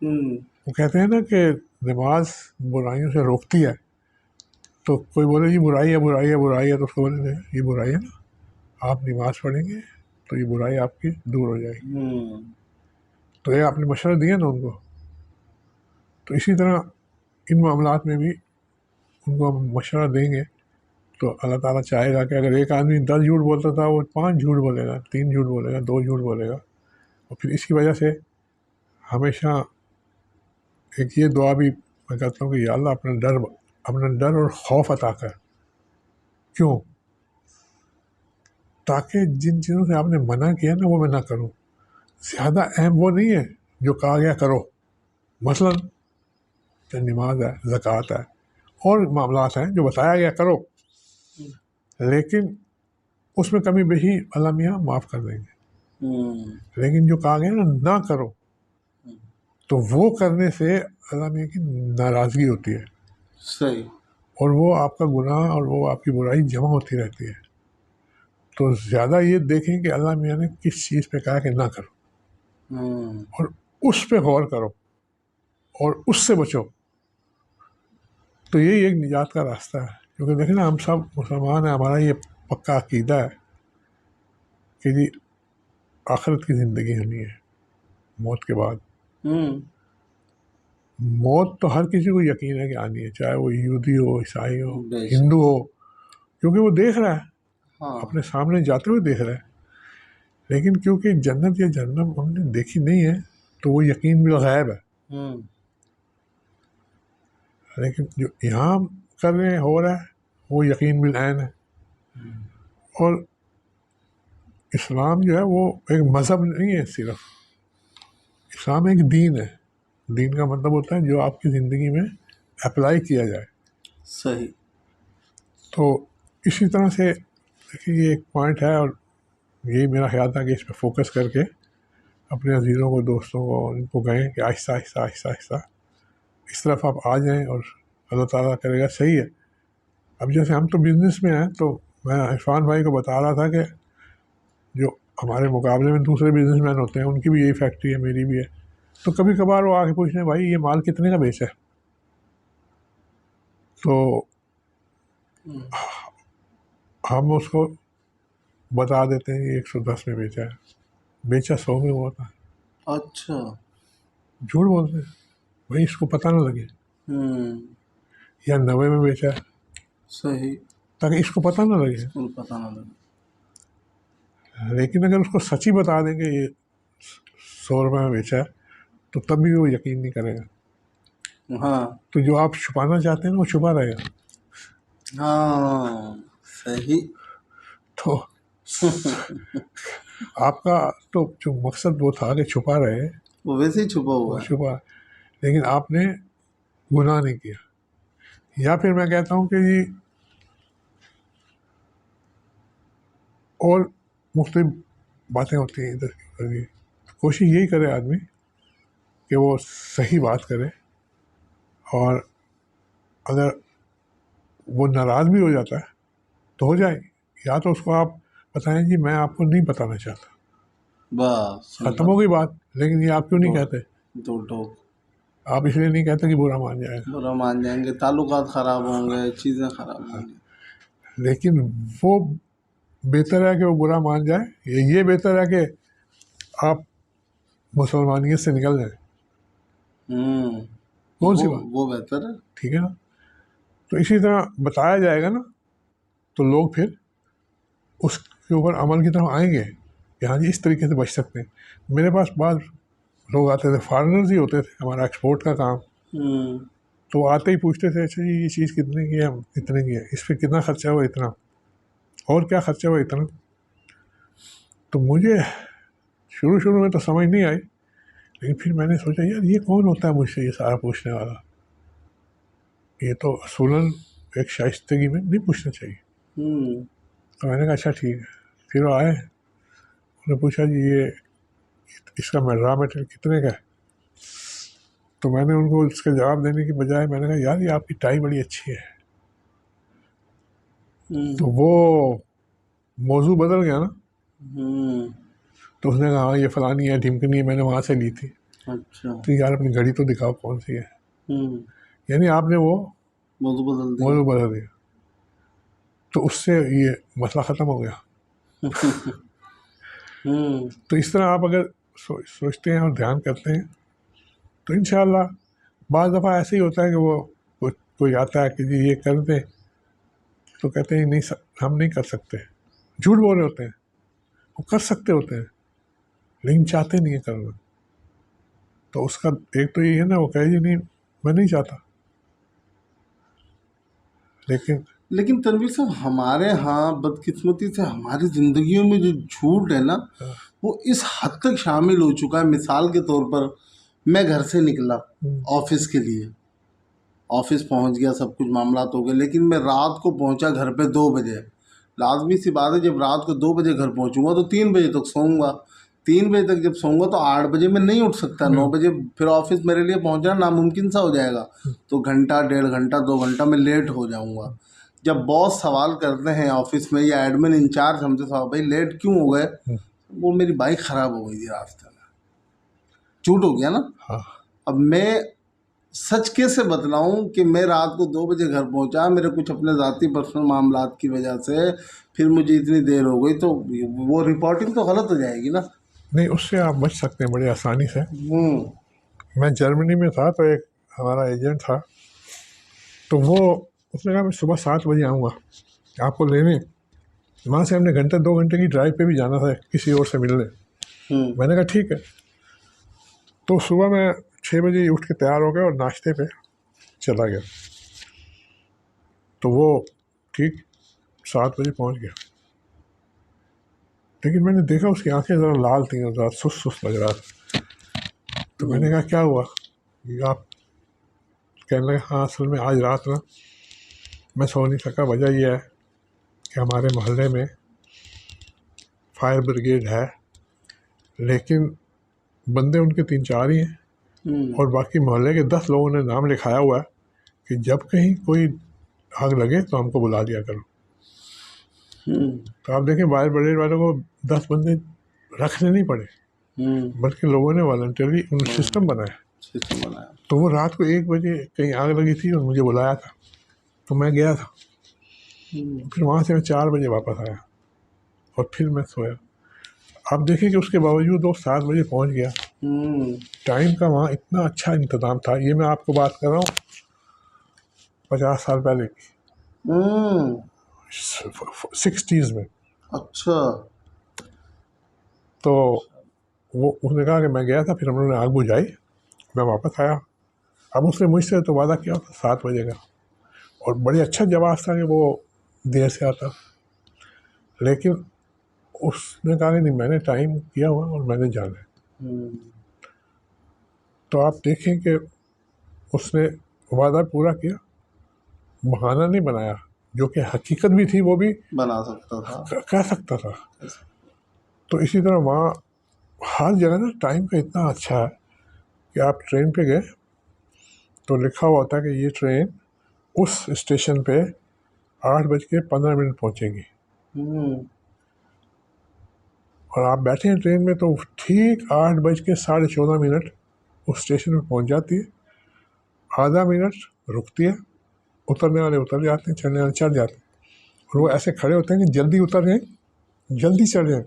وہ کہتے ہیں نا کہ نماز برائیوں سے روکتی ہے، تو کوئی بولے یہ برائی ہے برائی ہے برائی ہے، تو اس کو بولے یہ برائی ہے نا، آپ نماز پڑھیں گے تو یہ برائی آپ کی دور ہو جائے گی. تو یہ آپ نے مشورہ دیا نا ان کو. تو اسی طرح ان معاملات میں بھی ان کو ہم مشورہ دیں گے تو اللہ تعالیٰ چاہے گا کہ اگر ایک آدمی 10 جھوٹ بولتا تھا وہ 5 جھوٹ بولے گا، 3 جھوٹ بولے گا، 2 جھوٹ بولے گا. اور پھر اس کی وجہ سے ہمیشہ ایک یہ دعا بھی میں کہتا ہوں کہ یا اللہ اپنا ڈر اور خوف عطا کر. کیوں؟ تاکہ جن چیزوں سے آپ نے منع کیا نا وہ میں نہ کروں. زیادہ اہم وہ نہیں ہے جو کہا گیا کرو، مثلا نماز ہے، زکوٰۃ ہے، اور معاملات ہیں جو بتایا گیا کرو، لیکن اس میں کمی بیشی اللہ میاں معاف کر دیں گے. لیکن جو کہا گیا نا نہ کرو، تو وہ کرنے سے اللہ میاں کی ناراضگی ہوتی ہے. صحیح. اور وہ آپ کا گناہ اور وہ آپ کی برائی جمع ہوتی رہتی ہے. تو زیادہ یہ دیکھیں کہ اللہ میاں نے کس چیز پہ کہا کہ نہ کرو، اور اس پہ غور کرو اور اس سے بچو. تو یہی ایک نجات کا راستہ ہے. کیونکہ دیکھیں نا ہم سب مسلمان ہیں، ہمارا یہ پکا عقیدہ ہے کہ جی آخرت کی زندگی ہونی ہے موت کے بعد. موت تو ہر کسی کو یقین ہے کہ آنی ہے، چاہے وہ یہودی ہو، عیسائی ہو، ہندو ہو، کیونکہ وہ دیکھ رہا ہے، اپنے سامنے جاتے ہوئے دیکھ رہا ہے. لیکن کیونکہ جنت یا جہنم ہم نے دیکھی نہیں ہے تو وہ یقین بالغیب ہے. لیکن جو یہاں کر رہے ہیں ہو رہا ہے وہ یقین بالعین ہے. اور اسلام جو ہے وہ ایک مذہب نہیں ہے، صرف اسلام ایک دین ہے. دین کا مطلب ہوتا ہے جو آپ کی زندگی میں اپلائی کیا جائے. صحیح. تو اسی طرح سے دیکھیے یہ ایک پوائنٹ ہے، اور یہی میرا خیال تھا کہ اس پہ فوکس کر کے اپنے عزیزوں کو، دوستوں کو، ان کو کہیں کہ آہستہ آہستہ آہستہ آہستہ اس طرف آپ آ جائیں، اور اللہ تعالیٰ کرے گا. صحیح ہے. اب جیسے ہم تو بزنس میں ہیں، تو میں عرفان بھائی کو بتا رہا تھا کہ جو ہمارے مقابلے میں دوسرے بزنس مین ہوتے ہیں ان کی بھی یہی فیکٹری ہے، میری بھی ہے. تو کبھی کبھار وہ آ کے پوچھتے ہیں بھائی یہ مال کتنے کا بیچا ہے، تو ہم اس کو بتا دیتے ہیں یہ 110 میں بیچا ہے، بیچا 100 میں ہوا تھا. اچھا. جھوٹ بولتے ہیں بھائی اس کو پتہ نہ لگے. یا 90 میں بیچا ہے. صحیح. تاکہ اس کو پتہ نہ لگے. پتہ نہ لگے. لیکن اگر اس کو سچ ہی بتا دیں کہ یہ 100 روپے میں بیچا ہے تو تب بھی وہ یقین نہیں کرے گا. ہاں. تو جو آپ چھپانا چاہتے ہیں نا وہ چھپا رہے گا. ہاں. صحیح. تو آپ کا تو جو مقصد وہ تھا کہ چھپا رہے، وہ ویسے ہی چھپا ہوا وہ ہے. چھپا، لیکن آپ نے گناہ نہیں کیا. یا پھر میں کہتا ہوں کہ جی اور مختلف باتیں ہوتی ہیں ادھر ادھر کی. کوشش یہی کرے آدمی کہ وہ صحیح بات کرے، اور اگر وہ ناراض بھی ہو جاتا ہے تو ہو جائے. یا تو اس کو آپ بتائیں جی میں آپ کو نہیں بتانا چاہتا، بس ختم ہو گئی بات. لیکن یہ آپ کیوں نہیں کہتے؟ دو ٹوک آپ اس لیے نہیں کہتے کہ برا مان جائے گا. برا مان جائیں گے، تعلقات خراب ہوں گے، چیزیں خراب ہوں گی. لیکن وہ بہتر ہے کہ وہ برا مان جائے، یہ بہتر ہے کہ آپ مسلمانیت سے نکل جائیں. کون سی بات؟ وہ بہتر ہے. ٹھیک ہے نا. تو اسی طرح بتایا جائے گا نا تو لوگ پھر اس کے اوپر عمل کی طرف آئیں گے کہ ہاں جی اس طریقے سے بچ سکتے ہیں. میرے پاس بعض لوگ آتے تھے، فارنرز ہی ہوتے تھے، ہمارا ایکسپورٹ کا کام. تو وہ آتے ہی پوچھتے تھے اچھا جی یہ چیز کتنے کی ہے؟ اتنے کی ہے. اس پہ کتنا خرچہ ہوا؟ اتنا. اور کیا خرچہ ہوا؟ اتنا. تو مجھے شروع میں تو سمجھ نہیں آئی، لیکن پھر میں نے سوچا یار یہ کون ہوتا ہے مجھ سے یہ سارا پوچھنے والا؟ یہ تو اصولاً ایک شائستگی میں نہیں پوچھنا چاہیے. تو میں نے کہا اچھا ٹھیک ہے. پھر وہ آئے، انہوں نے پوچھا جی یہ اس کا را میٹیریل کتنے کا ہے؟ تو میں نے ان کو اس کا جواب دینے کی بجائے میں نے کہا یار یہ آپ کی ٹائی بڑی اچھی ہے. تو وہ موضوع بدل گیا نا. تو اس نے کہا ہاں یہ فلانی ہے، ڈھمکنی ہے، میں نے وہاں سے لی تھی. اچھا. تو یار اپنی گھڑی تو دکھاؤ کون سی ہے. یعنی آپ نے وہ موضوع بدل دیا. تو اس سے یہ مسئلہ ختم ہو گیا. تو اس طرح آپ اگر سوچتے ہیں اور دھیان کرتے ہیں تو انشاءاللہ بعض دفعہ ایسے ہی ہوتا ہے کہ وہ کوئی آتا ہے کہ جی یہ کر دیں، تو کہتے ہیں نہیں ہم نہیں کر سکتے. جھوٹ بول رہے ہوتے ہیں. وہ کر سکتے ہوتے ہیں لیکن چاہتے نہیں ہیں کرنا. تو اس کا ایک تو یہ ہے نا، وہ کہے جی نہیں میں نہیں چاہتا. لیکن تنویر صاحب ہمارے ہاں بدقسمتی سے ہماری زندگیوں میں جو جھوٹ ہے نا وہ اس حد تک شامل ہو چکا ہے. مثال کے طور پر میں گھر سے نکلا آفس کے لیے، آفس پہنچ گیا، سب کچھ معاملات ہو گئے، لیکن میں رات کو پہنچا گھر پہ 2 بجے. لازمی سی بات ہے جب رات کو 2 بجے گھر پہنچوں گا تو 3 بجے تک سوؤں گا. 3 بجے تک جب سوؤں گا تو 8 بجے میں نہیں اٹھ سکتا. 9 بجے پھر آفس میرے لیے پہنچنا ناممکن سا ہو جائے گا. تو گھنٹہ 1.5 گھنٹہ 2 گھنٹہ میں لیٹ ہو جاؤں گا. جب باس سوال کرتے ہیں آفس میں یا ایڈمن انچارج ہم سے سوال بھائی لیٹ کیوں ہو گئے، وہ میری بائک خراب ہو گئی تھی راستے میں. جھوٹ ہو گیا نا. اب میں سچ کیسے بتلاؤں کہ میں رات کو 2 بجے گھر پہنچا، میرے کچھ اپنے ذاتی پرسنل معاملات کی وجہ سے پھر مجھے اتنی دیر ہو گئی، تو وہ رپورٹنگ تو غلط ہو جائے گی نا. نہیں اس سے آپ بچ سکتے ہیں بڑی آسانی سے. میں جرمنی میں تھا تو ایک ہمارا ایجنٹ تھا، تو وہ اس نے کہا میں صبح 7 بجے آؤں گا آپ کو لینے. وہاں سے ہم نے گھنٹے 2 گھنٹے کی ڈرائیو پہ بھی جانا تھا کسی اور سے ملنے. میں نے کہا ٹھیک ہے. تو صبح میں 6 بجے اٹھ کے تیار ہو گیا اور ناشتے پہ چلا گیا. تو وہ ٹھیک 7 بجے پہنچ گیا، لیکن میں نے دیکھا اس کی آنکھیں ذرا لال تھیں اور ذرا سست لگ رہا تھا. تو میں نے کہا کیا ہوا؟ آپ کہنے لگے ہاں اصل میں آج رات نا میں سو نہیں سکا. وجہ یہ ہے کہ ہمارے محلے میں فائر بریگیڈ ہے لیکن بندے ان کے 3-4 ہی ہیں، اور باقی محلے کے 10 لوگوں نے نام لکھایا ہوا ہے کہ جب کہیں کوئی آگ لگے تو ہم کو بلا دیا کرو. تو آپ دیکھیں فائر بریگیڈ والوں کو 10 بندے رکھنے نہیں پڑے بلکہ لوگوں نے والنٹری سسٹم بنایا. تو وہ رات کو 1 بجے کہیں آگ لگی تھی اور مجھے بلایا تھا تو میں گیا تھا. پھر وہاں سے میں 4 بجے واپس آیا اور پھر میں سویا. آپ دیکھیں کہ اس کے باوجود وہ 7 بجے پہنچ گیا. ٹائم کا وہاں اتنا اچھا انتظام تھا. یہ میں آپ کو بات کر رہا ہوں 50 سال پہلے کی، 60s میں. اچھا. تو وہ اس نے کہا کہ میں گیا تھا، پھر ہم لوگوں نے آگ بجھائی، میں واپس آیا. اب اس نے مجھ سے تو وعدہ کیا تھا 7 بجے کا، اور بڑی اچھا جواز تھا کہ وہ دیر سے آتا، لیکن اس نے کہا کہ نہیں میں نے ٹائم کیا ہوا اور میں نے جانا ہے. تو آپ دیکھیں کہ اس نے وعدہ پورا کیا، بہانہ نہیں بنایا، جو کہ حقیقت بھی تھی وہ بھی بنا سکتا تھا، کہہ سکتا تھا. تو اسی طرح وہاں ہر جگہ نا ٹائم کا اتنا اچھا ہے کہ آپ ٹرین پہ گئے تو لکھا ہوا ہوتا ہے کہ یہ ٹرین اس اسٹیشن پہ 8:15 پہنچے گی، اور آپ بیٹھے ہیں ٹرین میں تو ٹھیک 8:14.15 اس اسٹیشن پہ پہنچ جاتی ہے. آدھا منٹ رکتی ہے، اترنے والے اتر جاتے ہیں، چڑھنے والے چڑھ جاتے ہیں، اور وہ ایسے کھڑے ہوتے ہیں کہ جلدی اتر جائیں جلدی چڑھ جائیں.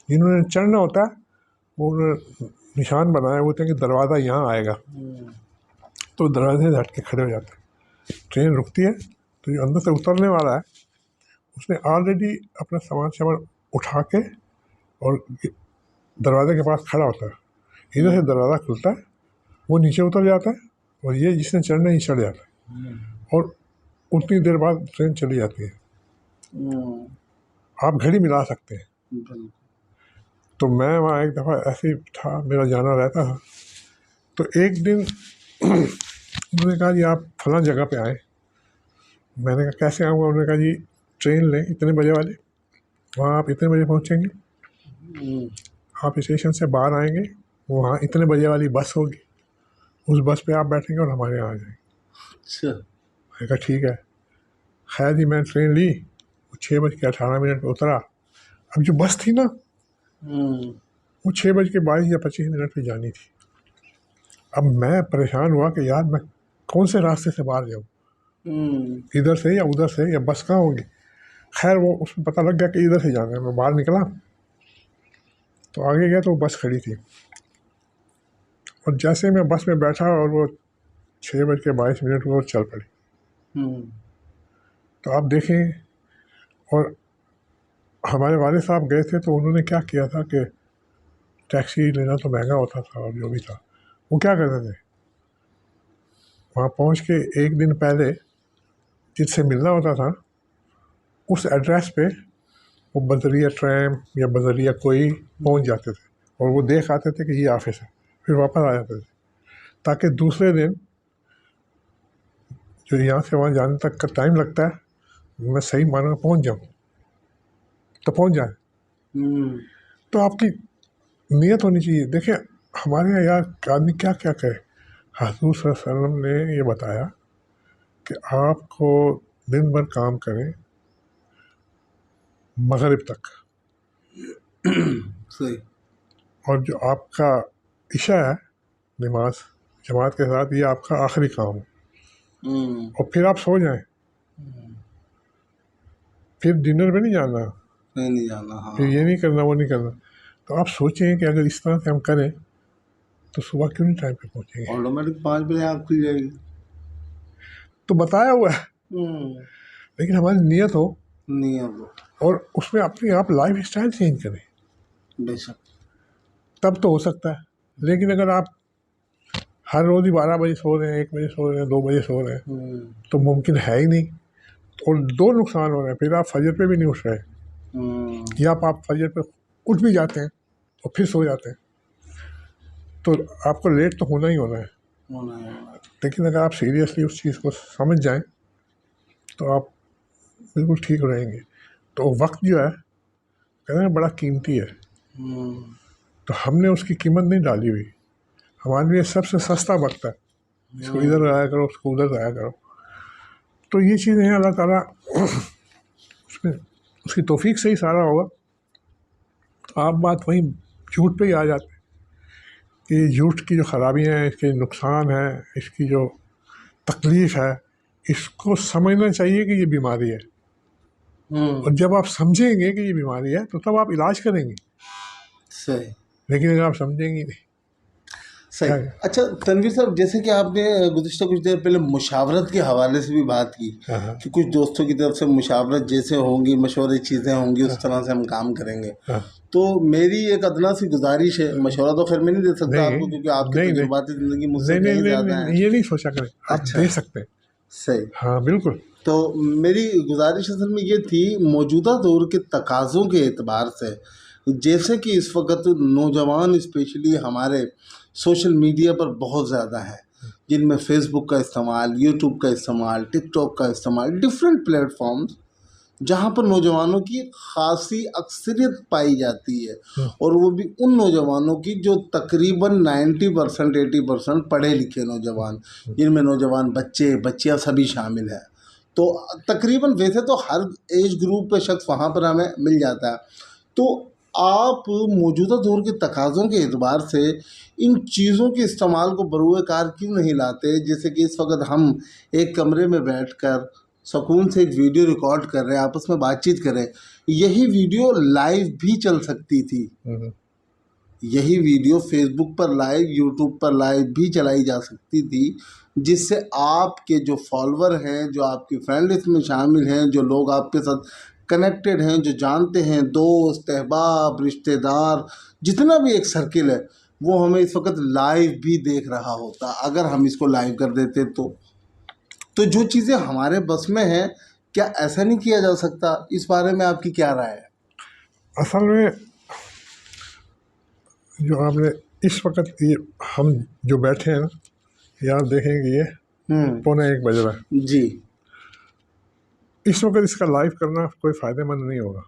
جنہوں نے چڑھنا ہوتا ہے وہ انہوں نے نشان بنایا ہوتے ہیں کہ دروازہ یہاں آئے گا، تو دروازے سے ہٹ کے کھڑے ہو جاتے ہیں. ٹرین رکتی ہے تو جو اندر سے اترنے والا ہے اس نے آلریڈی اپنا سامان اٹھا کے اور دروازے کے پاس کھڑا ہوتا ہے. ادھر سے دروازہ کھلتا ہے، وہ نیچے اتر جاتا ہے اور یہ جس نے چڑھنا ہی چڑھ جاتا ہے، اور اتنی دیر بعد ٹرین چلی جاتی ہے، آپ گھڑی ملا سکتے ہیں۔ تو میں وہاں ایک دفعہ ایسے ہی تھا، میرا جانا رہتا تھا، تو ایک دن انہوں نے کہا جی آپ فلاں جگہ پہ آئیں۔ میں نے کہا کیسے آؤں گا؟ انہوں نے کہا جی ٹرین لیں اتنے بجے والی، وہاں آپ اتنے بجے پہنچیں گے، آپ اسٹیشن سے باہر آئیں گے، وہاں اتنے بجے والی بس ہوگی، اس بس پہ آپ بیٹھیں گے اور ہمارے یہاں آ جائیں گے۔ میں نے کہا ٹھیک ہے۔ خیر جی میں ٹرین لی، 6:18 پہ اترا۔ اب جو بس تھی نا وہ 6:22 پہ جانی تھی۔ اب میں پریشان ہوا کہ یار میں کون سے راستے سے باہر جاؤں، ادھر سے یا ادھر سے، یا بس کہاں ہوگی؟ خیر وہ اس میں پتہ لگ گیا کہ ادھر سے جانا ہے۔ میں باہر نکلا تو آگے گیا تو وہ بس کھڑی تھی، اور جیسے میں بس میں بیٹھا اور وہ 6:22 کو چل پڑی۔ تو آپ دیکھیں، اور ہمارے والد صاحب گئے تھے تو انہوں نے کیا کیا تھا کہ ٹیکسی لینا تو مہنگا ہوتا تھا، اور جو بھی تھا وہ کیا کرتے تھے، وہاں پہنچ کے ایک دن پہلے جس سے ملنا ہوتا تھا اس ایڈریس پہ وہ بذریعہ ٹریم یا بذریعہ کوئی پہنچ جاتے تھے، اور وہ دیکھ آتے تھے کہ یہ آفس ہے، پھر واپس آ جاتے تھے، تاکہ دوسرے دن جو یہاں سے وہاں جانے تک کا ٹائم لگتا ہے میں صحیح معنی میں پہنچ جاؤں، تو پہنچ جائیں۔ تو آپ کی نیت ہونی چاہیے۔ دیکھیں ہمارے یہاں یار آدمی کیا کیا کہے، حضور صلی اللہ علیہ وسلم نے یہ بتایا کہ آپ کو دن بھر کام کریں مغرب تک، صحیح، اور جو آپ کا عشاء ہے نماز جماعت کے ساتھ، یہ آپ کا آخری کام ہے، اور پھر آپ سو جائیں، پھر ڈنر پہ نہیں جانا، نہیں جانا، ہاں پھر یہ نہیں کرنا وہ نہیں کرنا۔ تو آپ سوچیں کہ اگر اس طرح سے ہم کریں تو صبح کیوں نہیں ٹائم پہ پہنچیں گے؟ آٹومیٹک 5 بجے آنکھ کھل جائے گی۔ تو بتایا ہوا ہے، لیکن ہماری نیت ہو، نیت اور اس میں اپنی آپ لائف اسٹائل چینج کریں، بے شک، تب تو ہو سکتا ہے۔ لیکن اگر آپ ہر روز ہی 12 بجے سو رہے ہیں، 1 بجے سو رہے ہیں، 2 بجے سو رہے ہیں، تو ممکن ہے ہی نہیں، اور 2 نقصان ہو رہے ہیں۔ پھر آپ فجر پہ بھی نہیں اٹھ رہے، یا آپ فجر پہ اٹھ بھی جاتے ہیں اور پھر سو جاتے ہیں، تو آپ کو لیٹ تو ہونا ہی ہونا ہے۔ لیکن اگر آپ سیریسلی اس چیز کو سمجھ جائیں تو آپ بالکل ٹھیک رہیں گے۔ تو وقت جو ہے کہتے ہیں بڑا قیمتی ہے، تو ہم نے اس کی قیمت نہیں ڈالی ہوئی۔ ہمارے لیے سب سے سستا وقت ہے، اس کو ادھر ضائع کرو، اس کو ادھر ضائع کرو۔ تو یہ چیزیں ہیں، اللہ تعالیٰ اس میں اس کی توفیق سے ہی سارا ہوگا۔ تو آپ بات وہیں جھوٹ پہ ہی آ جاتے ہیں کہ یہ جھوٹ کی جو خرابیاں ہیں، اس کے نقصان ہیں، اس کی جو تکلیف ہے، اس کو سمجھنا چاہیے کہ یہ بیماری ہے، اور جب آپ سمجھیں گے کہ یہ بیماری ہے تو تب آپ علاج کریں گے۔ صحیح، لیکن اگر آپ سمجھیں گے نہیں۔ صحیح۔ اچھا تنویر صاحب، جیسے کہ آپ نے گزشتہ کچھ دیر پہلے مشاورت کے حوالے سے بھی بات کی کہ کچھ دوستوں کی طرف سے مشاورت جیسے ہوں گی، مشورے چیزیں ہوں گی، اس طرح سے ہم کام کریں گے۔ تو میری ایک ادنا سی گزارش ہے، مشورہ تو خیر میں نہیں دے سکتا آپ کو کیونکہ آپ کی تجرباتی زندگی مجھ سے کہیں زیادہ ہیں۔ یہ نہیں سوچا کریں، آپ دے سکتے ہیں۔ صحیح، ہاں بالکل۔ تو میری گزارش اصل میں یہ تھی، موجودہ دور کے تقاضوں کے اعتبار سے، جیسے کہ اس وقت نوجوان اسپیشلی ہمارے سوشل میڈیا پر بہت زیادہ ہیں، جن میں فیس بک کا استعمال، یوٹیوب کا استعمال، ٹک ٹاک کا استعمال، ڈفرینٹ پلیٹ فارمز جہاں پر نوجوانوں کی خاصی اکثریت پائی جاتی ہے، اور وہ بھی ان نوجوانوں کی جو تقریباً 90% 80% پڑھے لکھے نوجوان، جن میں نوجوان بچے بچیاں سبھی شامل ہیں۔ تو تقریباً ویسے تو ہر ایج گروپ پہ شخص وہاں پر ہمیں مل جاتا ہے۔ تو آپ موجودہ دور کے تقاضوں کے اعتبار سے ان چیزوں کے استعمال کو بروئے کار کیوں نہیں لاتے؟ جیسے کہ اس وقت ہم ایک کمرے میں بیٹھ کر سکون سے ایک ویڈیو ریکارڈ کر رہے ہیں، آپس میں بات چیت کر رہے ہیں، یہی ویڈیو لائیو بھی چل سکتی تھی، یہی ویڈیو فیس بک پر لائیو، یوٹیوب پر لائیو بھی چلائی جا سکتی تھی، جس سے آپ کے جو فالوور ہیں، جو آپ کی فرینڈ لسٹ میں شامل ہیں، جو لوگ آپ کے ساتھ کنیکٹڈ ہیں، جو جانتے ہیں، دوست احباب رشتہ دار، جتنا بھی ایک سرکل ہے، وہ ہمیں اس وقت لائیو بھی دیکھ رہا ہوتا اگر ہم اس کو لائیو کر دیتے تو جو چیزیں ہمارے بس میں ہیں، کیا ایسا نہیں کیا جا سکتا؟ اس بارے میں آپ کی کیا رائے ہے؟ اصل میں جو آپ نے اس وقت یہ ہم جو بیٹھے ہیں نا، یہ آپ دیکھیں گے یہ 1:15 بج رہا ہے جی، اس وقت اس کا لائیو کرنا کوئی فائدہ مند نہیں ہوگا،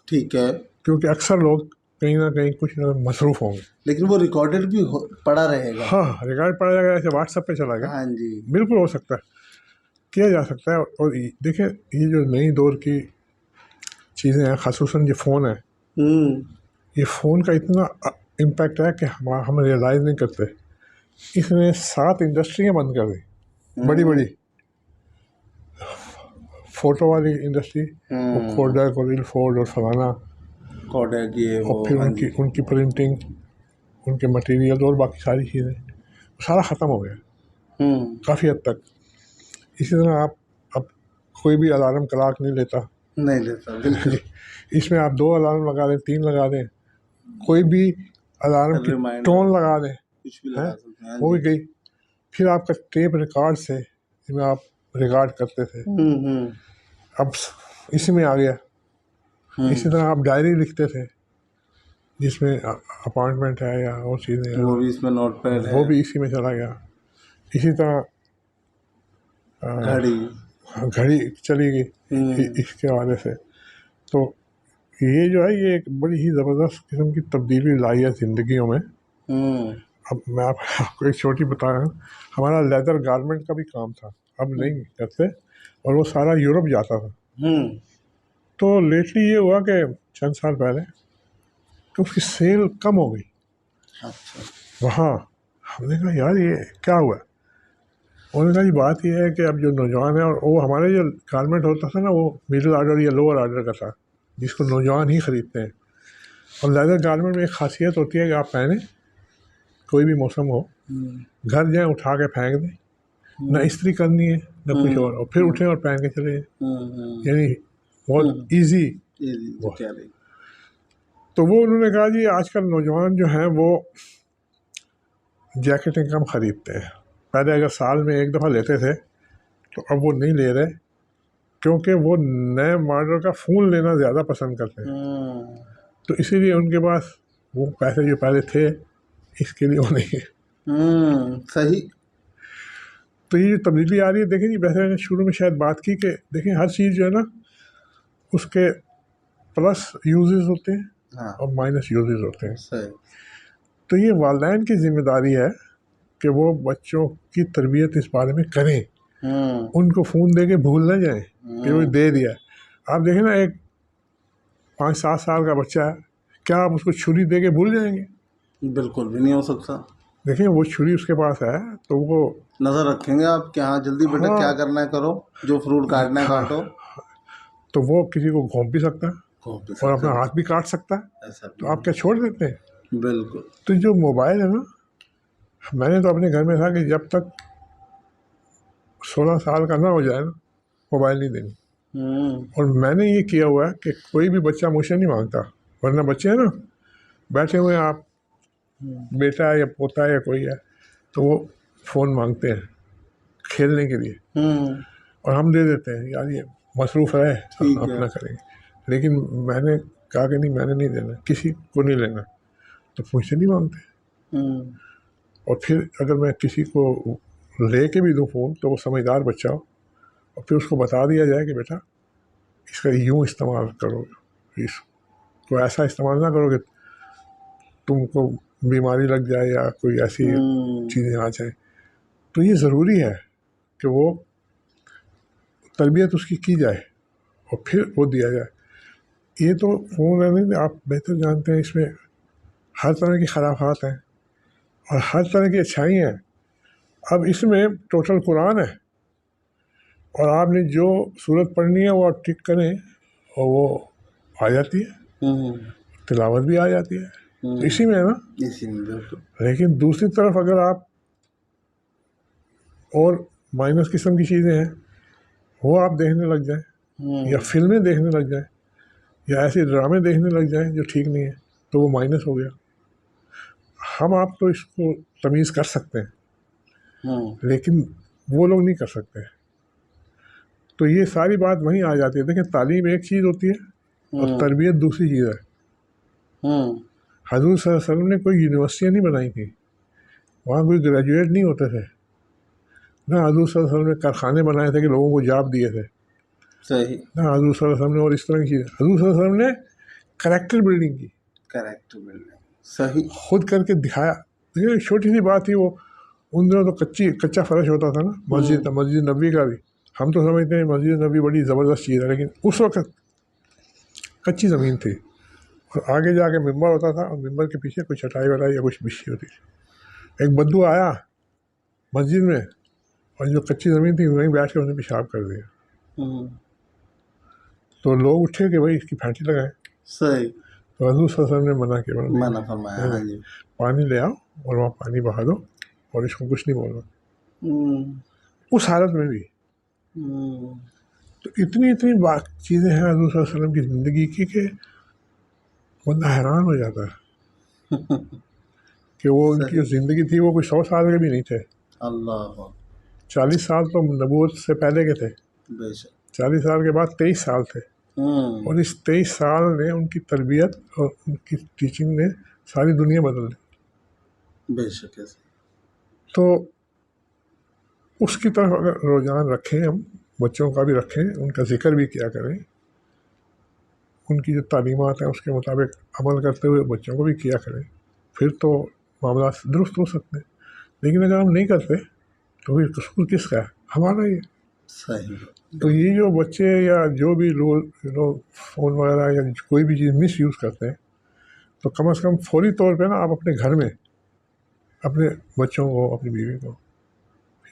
ٹھیک ہے، کیونکہ اکثر لوگ کہیں نہ کہیں کچھ نہ مصروف ہوں گے. لیکن وہ ریکارڈڈ بھی پڑا رہے گا. ہاں، ریکارڈ پڑا جائے گا، ایسے واٹس ایپ پہ چلا گیا. ہاں جی، بالکل ہو سکتا ہے، کیا جا سکتا ہے. اور دیکھیں یہ جو نئی دور کی چیزیں ہیں، خصوصاً یہ فون ہے، یہ فون کا اتنا امپیکٹ ہے کہ ہم ریئلائز نہیں کرتے. اس نے 7 انڈسٹریاں بند کر دی، بڑی بڑی فوٹو والی انڈسٹری، کوڈیک اور ایلفورڈ اور فلانا، کوڈیک یہ اور پھر ان کی پرنٹنگ، ان کے مٹیریل اور باقی ساری چیزیں سارا ختم ہو گیا کافی حد تک. اسی طرح آپ اب کوئی بھی الارم کلاک نہیں لیتا، بالکل. اس میں آپ 2 الارم لگا دیں، 3 لگا دیں، کوئی بھی الارم کی ٹون لگا دیں، وہ بھی گئی. پھر آپ کا ٹیپ ریکارڈ سے جس میں آپ ریکارڈ کرتے تھے، اب اسی میں آ گیا. اسی طرح آپ ڈائری لکھتے تھے جس میں اپائنٹمنٹ ہے یا اور چیزیں، وہ بھی اس میں نوٹ پیڈ ہے، وہ بھی اسی میں چلا گیا. اسی طرح گھڑی چلی گئی اس کے حوالے سے. تو یہ جو ہے یہ ایک بڑی ہی زبردست قسم کی تبدیلی لائی ہے زندگیوں میں. اب میں آپ کو ایک چھوٹی بتا رہا ہوں، ہمارا لیدر گارمنٹ کا بھی کام تھا، اب نہیں کرتے، اور وہ سارا یورپ جاتا تھا. تو لیٹلی یہ ہوا کہ چند سال پہلے کہ اس کی سیل کم ہو گئی وہاں. ہم نے کہا یار یہ کیا ہوا؟ انہوں نے کہا یہ بات یہ ہے کہ اب جو نوجوان ہیں، اور وہ ہمارے جو گارمنٹ ہوتا تھا نا وہ مڈل آرڈر یا لوور آرڈر کا تھا جس کو نوجوان ہی خریدتے ہیں. اور لیدر گارمنٹ میں ایک خاصیت ہوتی ہے کہ آپ پہنیں کوئی بھی موسم ہو، گھر جائیں اٹھا کے پھینک دیں، نہ استری کرنی ہے نہ کچھ اور پھر اٹھیں اور پہن کے چلے جائیں، یعنی بہت ایزی. تو وہ انہوں نے کہا جی آج کل نوجوان جو ہیں وہ جیکٹیں کم خریدتے ہیں. پہلے اگر سال میں 1 دفعہ لیتے تھے تو اب وہ نہیں لے رہے، کیونکہ وہ نئے ماڈل کا فون لینا زیادہ پسند کرتے ہیں. تو اسی لیے ان کے پاس وہ پیسے جو پہلے تھے اس کے لیے وہ نہیں ہے. صحیح. تو یہ جو تبدیلی آ رہی ہے، دیکھیں جی ویسے میں نے شروع میں شاید بات کی کہ دیکھیں ہر چیز جو ہے نا اس کے پلس یوزز ہوتے ہیں اور مائنس یوزز ہوتے ہیں. تو یہ والدین کی ذمہ داری ہے کہ وہ بچوں کی تربیت اس بارے میں کریں، ان کو فون دے کے بھول نہ جائیں کہ وہ دے دیا. آپ دیکھیں نا ایک 5-7 سال کا بچہ ہے، کیا آپ اس کو چھری دے کے بھول جائیں گے؟ بالکل بھی نہیں ہو سکتا. دیکھیں وہ چھری اس کے پاس ہے تو وہ نظر رکھیں گے آپ کہ ہاں جلدی بیٹا کیا کرنا ہے کرو، جو فروٹ کاٹنا ہے کاٹو. تو وہ کسی کو گھونپ بھی سکتا ہے اور اپنا ہاتھ بھی کاٹ سکتا ہے. تو آپ کیا چھوڑ دیتے ہیں؟ بالکل. تو جو موبائل ہے نا، میں نے تو اپنے گھر میں تھا کہ جب تک 16 سال کا نہ ہو جائے نا موبائل نہیں دینی. اور میں نے یہ کیا ہوا ہے کہ کوئی بھی بچہ مجھ سے نہیں مانگتا، ورنہ بچے ہیں نا بیٹھے ہوئے ہیں، آپ بیٹا ہے یا پوتا ہے یا کوئی ہے تو وہ فون مانگتے ہیں کھیلنے کے لیے، اور ہم دے دیتے ہیں یار یہ مصروف ہے اپنا کریں گے. لیکن میں نے کہا کہ نہیں، میں نے نہیں دینا، کسی کو نہیں لینا، تو مجھ سے نہیں مانگتے. اور پھر اگر میں کسی کو لے کے بھی دوں فون تو وہ سمجھدار بچہ ہو، اور پھر اس کو بتا دیا جائے کہ بیٹا اس کا یوں استعمال کرو، اس کو ایسا استعمال نہ کرو کہ تم کو بیماری لگ جائے یا کوئی ایسی چیزیں آ جائیں. تو یہ ضروری ہے کہ وہ تربیت اس کی جائے اور پھر وہ دیا جائے. یہ تو فون ہے نہیں، آپ بہتر جانتے ہیں اس میں ہر طرح کی خرافات ہیں اور ہر طرح کی اچھائی ہیں. اب اس میں ٹوٹل قرآن ہے، اور آپ نے جو صورت پڑھنی ہے وہ ٹک کریں اور وہ آ جاتی ہے، تلاوت بھی آ جاتی ہے. اسی میں ہے نا. لیکن دوسری طرف اگر آپ اور مائنس قسم کی چیزیں ہیں وہ آپ دیکھنے لگ جائیں، یا فلمیں دیکھنے لگ جائیں، یا ایسے ڈرامے دیکھنے لگ جائیں جو ٹھیک نہیں ہے، تو وہ مائنس ہو گیا. ہم آپ تو اس کو تمیز کر سکتے ہیں لیکن وہ لوگ نہیں کر سکتے. تو یہ ساری بات وہیں آ جاتی ہے. دیکھیں تعلیم ایک چیز ہوتی ہے اور تربیت دوسری چیز ہے. حضور صلی اللہ علیہ وسلم نے کوئی یونیورسٹیاں نہیں بنائی تھیں, وہاں کوئی گریجویٹ نہیں ہوتے تھے. نہ حضور صلی اللہ علیہ وسلم نے کارخانے بنائے تھے کہ لوگوں کو جاب دیے تھے. صحیح. نہ حضور صلی اللہ علیہ وسلم نے اور اس طرح کی چیز. حضور صلی اللہ علیہ وسلم نے کریکٹر بلڈنگ کی, کریکٹر بلڈنگ. صحیح. خود کر کے دکھایا. یہ چھوٹی سی بات تھی. وہ ان دنوں تو کچا فرش ہوتا تھا نا مسجد نبوی کا بھی. ہم تو سمجھتے ہیں مسجد نبوی بڑی زبردست چیز ہے, لیکن اس وقت کچی زمین تھی اور آگے جا کے ممبر ہوتا تھا اور ممبر کے پیچھے کوئی چٹائی وٹائی یا کچھ بچھی ہوتی تھی. ایک بدو آیا مسجد میں اور جو کچی زمین تھی وہیں بیٹھ کے انہوں نے پیشاب کر دیا. تو لوگ اٹھے کہ بھائی اس کی پھانٹی لگائیں. صحیح. تو حضور صلی اللہ علیہ وسلم نے منع کیا, منع فرمایا. ہاں جی. پانی لے آؤ اور وہاں پانی بہا دو اور اس کو کچھ نہیں بولنا. اس حالت میں بھی تو اتنی چیزیں ہیں حضور صلی اللہ علیہ وسلم کی زندگی کی کہ بندہ حیران ہو جاتا ہے کہ وہ ان کی جو زندگی تھی وہ کوئی 100 سال کے بھی نہیں تھے. اللہ. 40 سال تو نبوت سے پہلے کے تھے. 40 سال کے بعد 23 سال تھے. اور اس 23 سال نے ان کی تربیت اور ان کی ٹیچنگ نے ساری دنیا بدل دی. بے شک. تو اس کی طرف اگر رجحان رکھیں, ہم بچوں کا بھی رکھیں, ان کا ذکر بھی کیا کریں, ان کی جو تعلیمات ہیں اس کے مطابق عمل کرتے ہوئے بچوں کو بھی کیا کریں, پھر تو معاملات درست ہو سکتے ہیں. لیکن اگر ہم نہیں کرتے تو پھر قصور کس کا ہے؟ ہمارا ہی ہے. صحیح. تو یہ جو بچے یا جو بھی لوگ فون وغیرہ یا کوئی بھی چیز مس یوز کرتے ہیں, تو کم از کم فوری طور پہ نا آپ اپنے گھر میں اپنے بچوں کو, اپنی بیوی کو,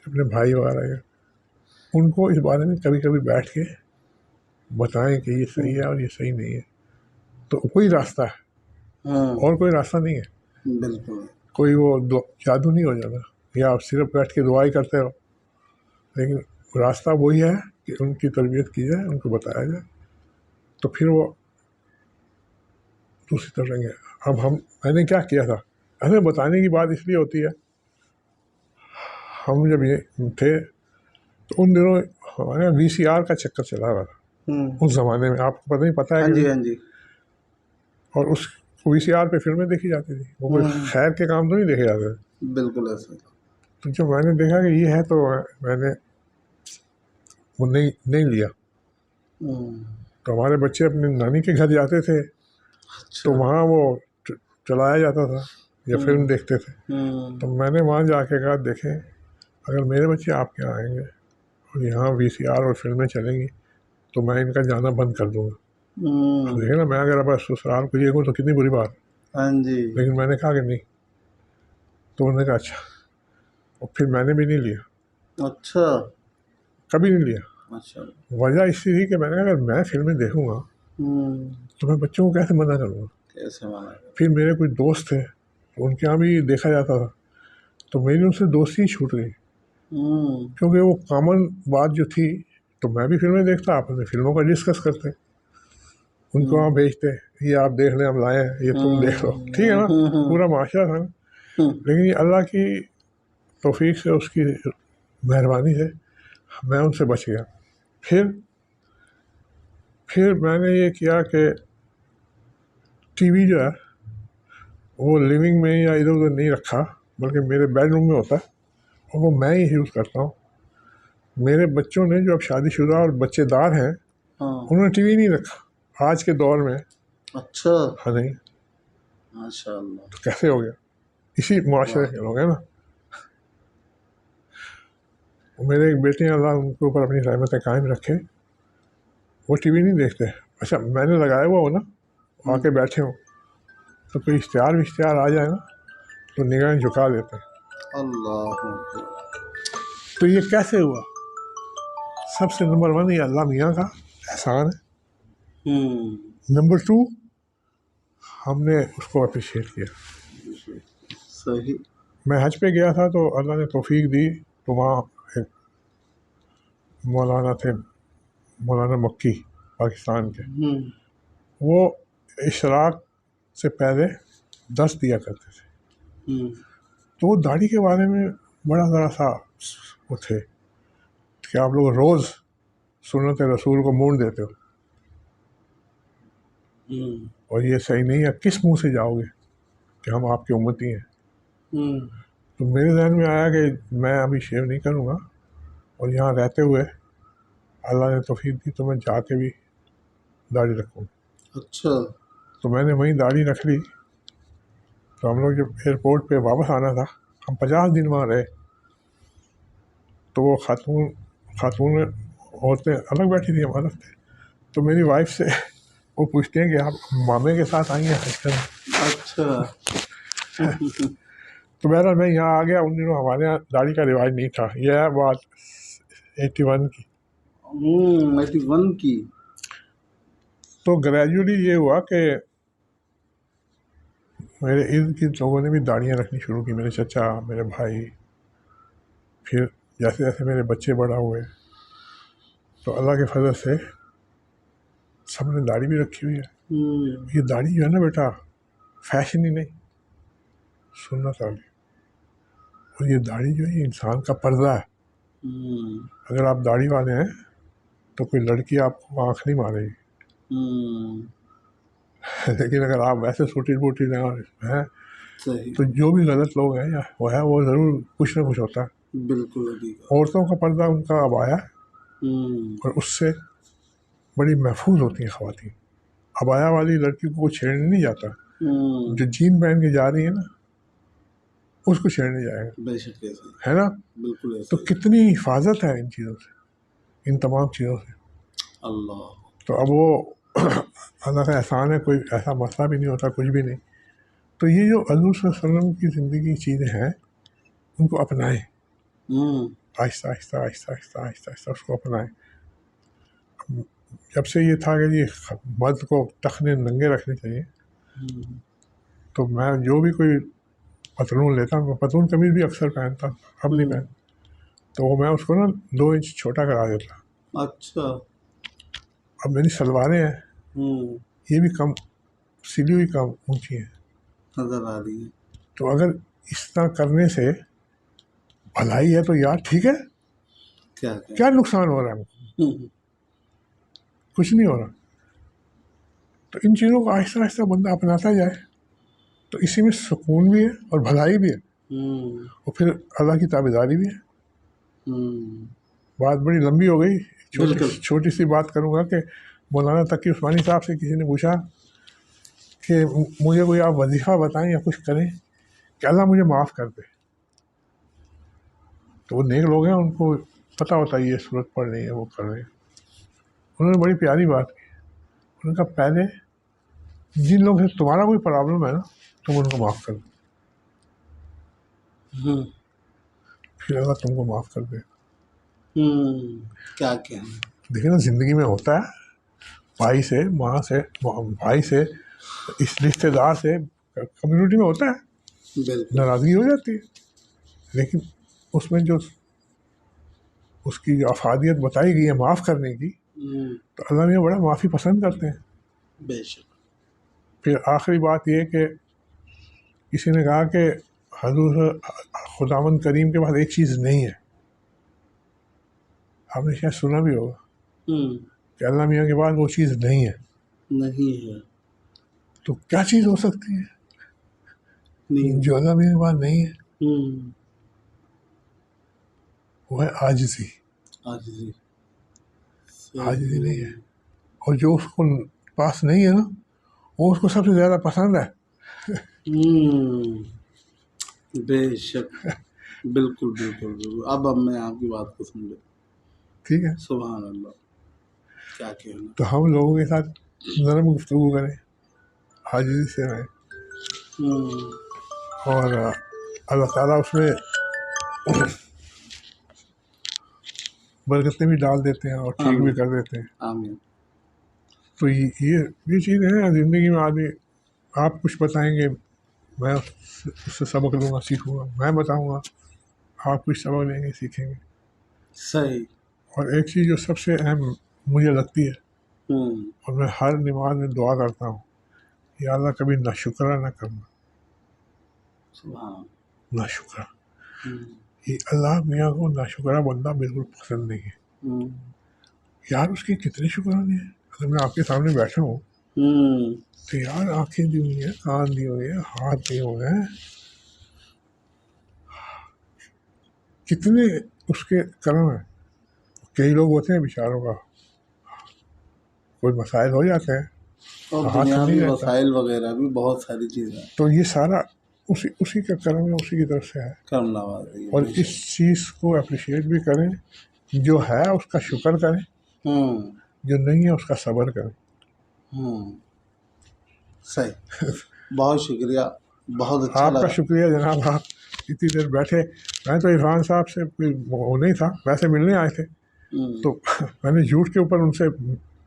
اپنے بھائی وغیرہ یا ان کو اس بارے میں کبھی کبھی بیٹھ کے بتائیں کہ یہ صحیح ہے اور یہ صحیح نہیں ہے. تو کوئی راستہ ہے اور کوئی راستہ نہیں ہے. بالکل. کوئی وہ جادو نہیں ہو جاتا یا آپ صرف بیٹھ کے دعائی کرتے رہو, لیکن راستہ وہی ہے کہ ان کی تربیت کی جائے, ان کو بتایا جائے, تو پھر وہ دوسری طرف رہیں گے. اب میں نے کیا کیا تھا, ہمیں بتانے کی بات اس لیے ہوتی ہے, ہم جب یہ تھے تو ان دنوں ہمارے یہاں VCR کا چکر چلا رہا تھا. اس زمانے میں آپ کو پتہ ہے کہ ہاں جی. اور اس VCR پہ فلمیں دیکھی جاتی تھی. وہ کوئی خیر کے کام تو نہیں دیکھے جاتے تھے. بالکل ایسا. تو جب میں نے دیکھا کہ یہ ہے تو میں نے وہ نہیں لیا. تو ہمارے بچے اپنے نانی کے گھر جاتے تھے تو وہاں وہ چلایا جاتا تھا یا فلم دیکھتے تھے. تو میں نے وہاں جا کے کہا دیکھیں اگر میرے بچے آپ کے یہاں آئیں گے اور یہاں VCR اور فلمیں چلیں گی تو میں ان کا جانا بند کر دوں گا. دیکھیں نا, میں اگر اب سسرال کو یہ ہوں تو کتنی بری بات. ہاں جی. لیکن میں نے کہا کہ نہیں. تو انہوں نے کہا اچھا, اور پھر میں نے بھی نہیں لیا. اچھا. کبھی نہیں لیا. اچھا. وجہ اس لیے کہ میں نے کہا اگر میں فلمیں دیکھوں گا تو میں بچوں کو کیسے منع کروں گا. کیسے منع. پھر میرے کچھ دوست تھے تو ان کے یہاں بھی دیکھا جاتا تھا, تو میری ان سے دوستی چھوٹ گئی کیونکہ وہ کامن بات جو تھی. تو میں بھی فلمیں دیکھتا, آپ نے فلموں کا ڈسکس کرتے, ان کو وہاں بھیجتے, یہ آپ دیکھ لیں ہم لائے ہیں, یہ تم دیکھ لو, ٹھیک ہے نا. پورا معاشرہ تھا نا. لیکن یہ اللہ کی توفیق سے, اس کی مہربانی سے میں ان سے بچ گیا. پھر میں نے یہ کیا کہ ٹی وی جو ہے وہ لیونگ میں یا ادھر ادھر نہیں رکھا, بلکہ میرے بیڈ روم میں ہوتا ہے اور وہ میں ہی یوز کرتا ہوں. میرے بچوں نے جو اب شادی شدہ اور بچے دار ہیں انہوں نے ٹی وی نہیں رکھا آج کے دور میں. اچھا. ہاں نہیں. ماشاء اللہ. تو کیسے ہو گیا؟ اسی معاشرے کے لوگ ہیں نا. میرے ایک بیٹے ہیں, اللہ ان کے اوپر اپنی رحمتیں قائم رکھے, وہ ٹی وی نہیں دیکھتے. اچھا میں نے لگایا ہوا ہو نا, آ کے بیٹھے ہوں تو کوئی اشتہار آ جائے نا تو نگاہیں جھکا دیتے ہیں. اللہ. تو یہ کیسے ہوا؟ سب سے نمبر 1 یہ اللہ میاں کا احسان ہے. نمبر 2 ہم نے اس کو اپریشیٹ کیا. صحیح. میں حج پہ گیا تھا تو اللہ نے توفیق دی, تو وہاں ایک مولانا تھے, مولانا مکی پاکستان کے, وہ اشراق سے پہلے درس دیا کرتے تھے. تو وہ داڑھی کے بارے میں بڑا ذرا سا وہ تھے کہ آپ لوگ روز سنت رسول کو موڑ دیتے ہو اور یہ صحیح نہیں ہے، کس منہ سے جاؤ گے کہ ہم آپ کی امتی ہیں؟ تو میرے ذہن میں آیا کہ میں ابھی شیو نہیں کروں گا، اور یہاں رہتے ہوئے اللہ نے توفیق دی تو میں جا کے بھی داڑھی رکھوں گا۔ اچھا، تو میں نے وہیں داڑھی رکھ لی۔ تو ہم لوگ جب ایئرپورٹ پہ واپس آنا تھا، ہم 50 دن وہاں رہے، تو وہ خاتون عورتیں الگ بیٹھی تھیں، ہم الگ تھے۔ تو میری وائف سے وہ پوچھتے ہیں کہ آپ مامے کے ساتھ آئی ہیں حج کرنے؟ اچھا۔ تو بہرحال میں یہاں آ گیا۔ ان دنوں ہمارے یہاں داڑھی کا رواج نہیں تھا، یہ ہے بات 81 کی۔ 81 کی۔ تو گریجولی یہ ہوا کہ میرے ارد گرد لوگوں نے بھی داڑیاں رکھنی شروع کی، میرے چچا، میرے بھائی، پھر جیسے جیسے میرے بچے بڑا ہوئے تو اللہ کے فضل سے سب نے داڑھی بھی رکھی ہوئی ہے۔ یہ داڑھی جو ہے نا بیٹا، فیشن ہی نہیں، سنت والی۔ اور یہ داڑھی جو ہے یہ انسان کا پردہ ہے۔ اگر آپ داڑھی والے ہیں تو کوئی لڑکی آپ کو آنکھ نہیں مارے گی، لیکن اگر آپ ویسے سوٹی بوٹی ہیں تو جو بھی غلط لوگ ہیں وہ ضرور کچھ نہ کچھ ہوتا ہے۔ بالکل۔ عورتوں کا پردہ ان کا عبایا، اور اس سے بڑی محفوظ ہوتی ہیں خواتین۔ عبایا والی لڑکی کو کوئی چھیڑنے نہیں جاتا، جو جین پہن کے جا رہی ہے نا اس کو چھیڑنے جائے گا، بے شک ہے نا؟ بالکل۔ تو کتنی حفاظت ہے ان چیزوں سے، ان تمام چیزوں سے۔ اللہ۔ تو اب وہ اللہ کا احسان ہے، کوئی ایسا مسئلہ بھی نہیں ہوتا، کچھ بھی نہیں۔ تو یہ جو حضور صلی اللہ علیہ وسلم کی زندگی کی چیزیں ہیں ان کو اپنائیں، آہستہ آہستہ آہستہ آہستہ آہستہ آہستہ اس کو اپنائیں۔ جب سے یہ تھا کہ یہ مرد کو ٹخنے ننگے رکھنے چاہیے، تو میں جو بھی کوئی پتلون لیتا ہوں، پتلون قمیض بھی اکثر پہنتا، اب نہیں پہنتا، تو وہ میں اس کو نا 2 انچ چھوٹا کرا دیتا۔ اچھا۔ اب میری سلواریں ہیں یہ بھی کم سلی ہوئی، کم اونچی ہیں، نظر آ رہی ہے۔ تو اگر اس طرح کرنے سے بھلائی ہے تو یار ٹھیک ہے، کیا نقصان ہو رہا ہے؟ کچھ نہیں ہو رہا۔ تو ان چیزوں کو آہستہ آہستہ بندہ اپناتا جائے تو اسی میں سکون بھی ہے اور بھلائی بھی ہے، اور پھر اللہ کی تابعداری بھی ہے۔ بات بڑی لمبی ہو گئی، چھوٹی سی بات کروں گا کہ مولانا تقی عثمانی صاحب سے کسی نے پوچھا کہ مجھے کوئی آپ وظیفہ بتائیں یا کچھ کریں کہ اللہ مجھے معاف کر دے۔ تو وہ نیک لوگ ہیں، ان کو پتہ ہوتا ہے یہ صورت پڑھ رہی ہے، وہ کر رہے ہیں۔ انہوں نے بڑی پیاری بات کی، انہوں نے کہا پہلے جن لوگوں سے تمہارا کوئی پرابلم ہے نا تم ان کو معاف کر دو، پھر اللہ تم کو معاف کر دے۔ کیا کہیں، دیکھیں نا زندگی میں ہوتا ہے، بھائی سے، ماں سے، بھائی سے، اس رشتے دار سے، کمیونٹی میں ہوتا ہے، ناراضگی ہو جاتی ہے، لیکن اس میں جو اس کی جو افادیت بتائی گئی ہے معاف کرنے کی، تو اللہ نے بڑا معافی پسند کرتے ہیں۔ بے شک۔ پھر آخری بات یہ کہ کسی نے کہا کہ حضور خداوند کریم کے پاس ایک چیز نہیں ہے، آپ نے شاید سنا بھی ہوگا کہ اللہ میاں کے پاس وہ چیز نہیں ہے۔ تو کیا چیز ہو سکتی ہے جو اللہ میاں کے پاس نہیں ہے؟ وہ ہے عاجزی۔ عاجزی نہیں ہے، اور جو اس کو پاس نہیں ہے نا وہ اس کو سب سے زیادہ پسند ہے۔ بے شک، بالکل بالکل بالکل۔ اب میں آپ کی بات کو سن لوں۔ ٹھیک ہے، سبحان اللہ، کیا کہنا۔ تو ہم لوگوں کے ساتھ نرم گفتگو کریں، عاجزی سے رہیں، اور اللہ تعالیٰ اس میں برکتیں بھی ڈال دیتے ہیں اور ٹھیک بھی کر دیتے ہیں۔ آمین۔ تو یہ چیز ہے زندگی میں۔ آدمی آپ کچھ بتائیں گے میں اس سے سبق لوں گا، سیکھوں گا، میں بتاؤں گا آپ کچھ سبق لیں گے، سیکھیں گے۔ صحیح۔ اور ایک چیز جو سب سے اہم مجھے لگتی ہے، اور میں ہر نماز میں دعا کرتا ہوں، یا اللہ کبھی ناشکرہ نہ کرنا، سبحان ناشکرہ. یہ اللہ میاں کو ناشکرہ بندہ بالکل پسند نہیں ہے. یار اس کے کتنے شکرانے ہیں. اگر میں آپ کے سامنے بیٹھا ہوں تو یار آنکھیں دی ہوئی ہیں, کان دی ہوئے ہیں, ہاتھ دیے ہوئے ہیں, کتنے اس کے کرم ہیں. کئی لوگ ہوتے ہیں بیچاروں کا کوئی مسائل ہو جاتے ہیں, اور ہاتھ دنیا نہیں میں رہتا. وسائل وغیرہ بھی بہت ساری چیزیں ہیں. تو یہ سارا اسی کا کرم ہے, اسی کی طرف سے ہے. کرم نوازی. اور اس چیز کو اپریشیٹ بھی کریں, جو ہے اس کا شکر کریں, جو نہیں ہے اس کا صبر کریں. صحیح. بہت شکریہ, بہت اچھا آپ کا لگا. شکریہ جناب, آپ اتنی دیر بیٹھے. میں تو عرفان صاحب سے وہ نہیں تھا, ویسے ملنے آئے تھے, تو میں نے جھوٹ کے اوپر ان سے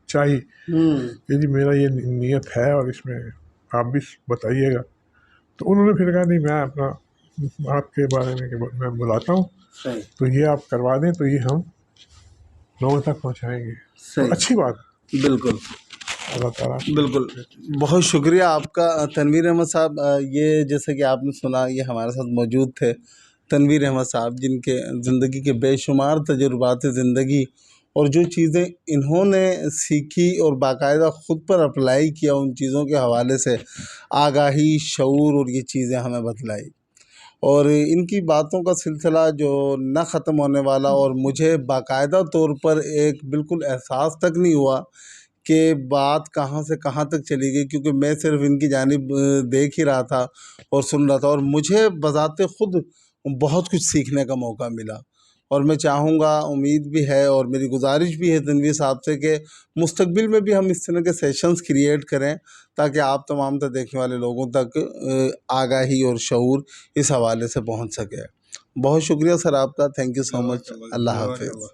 چاہی کہ جی میرا یہ نیت ہے اور اس میں آپ بھی بتائیے گا. تو انہوں نے پھر کہا نہیں, میں اپنا آپ کے بارے میں میں بلاتا ہوں, تو یہ آپ کروا دیں تو یہ ہم لوگوں تک پہنچائیں گے. تو اچھی بات. بالکل اللہ تعالیٰ. بالکل. بہت شکریہ آپ کا تنویر احمد صاحب. یہ جیسے کہ آپ نے سنا, یہ ہمارے ساتھ موجود تھے تنویر احمد صاحب, جن کے زندگی کے بے شمار تجربات زندگی اور جو چیزیں انہوں نے سیکھی اور باقاعدہ خود پر اپلائی کیا, ان چیزوں کے حوالے سے آگاہی, شعور اور یہ چیزیں ہمیں بتلائی. اور ان کی باتوں کا سلسلہ جو نہ ختم ہونے والا, اور مجھے باقاعدہ طور پر ایک بالکل احساس تک نہیں ہوا کہ بات کہاں سے کہاں تک چلی گئی, کیونکہ میں صرف ان کی جانب دیکھ ہی رہا تھا اور سن رہا تھا, اور مجھے بذات خود بہت کچھ سیکھنے کا موقع ملا. اور میں چاہوں گا, امید بھی ہے اور میری گزارش بھی ہے تنویر صاحب سے کہ مستقبل میں بھی ہم اس طرح کے سیشنز کریٹ کریں, تاکہ آپ تمام تک دیکھنے والے لوگوں تک آگاہی اور شعور اس حوالے سے پہنچ سکے. بہت شکریہ سر آپ کا. تھینک یو سو مچ. اللہ حافظ.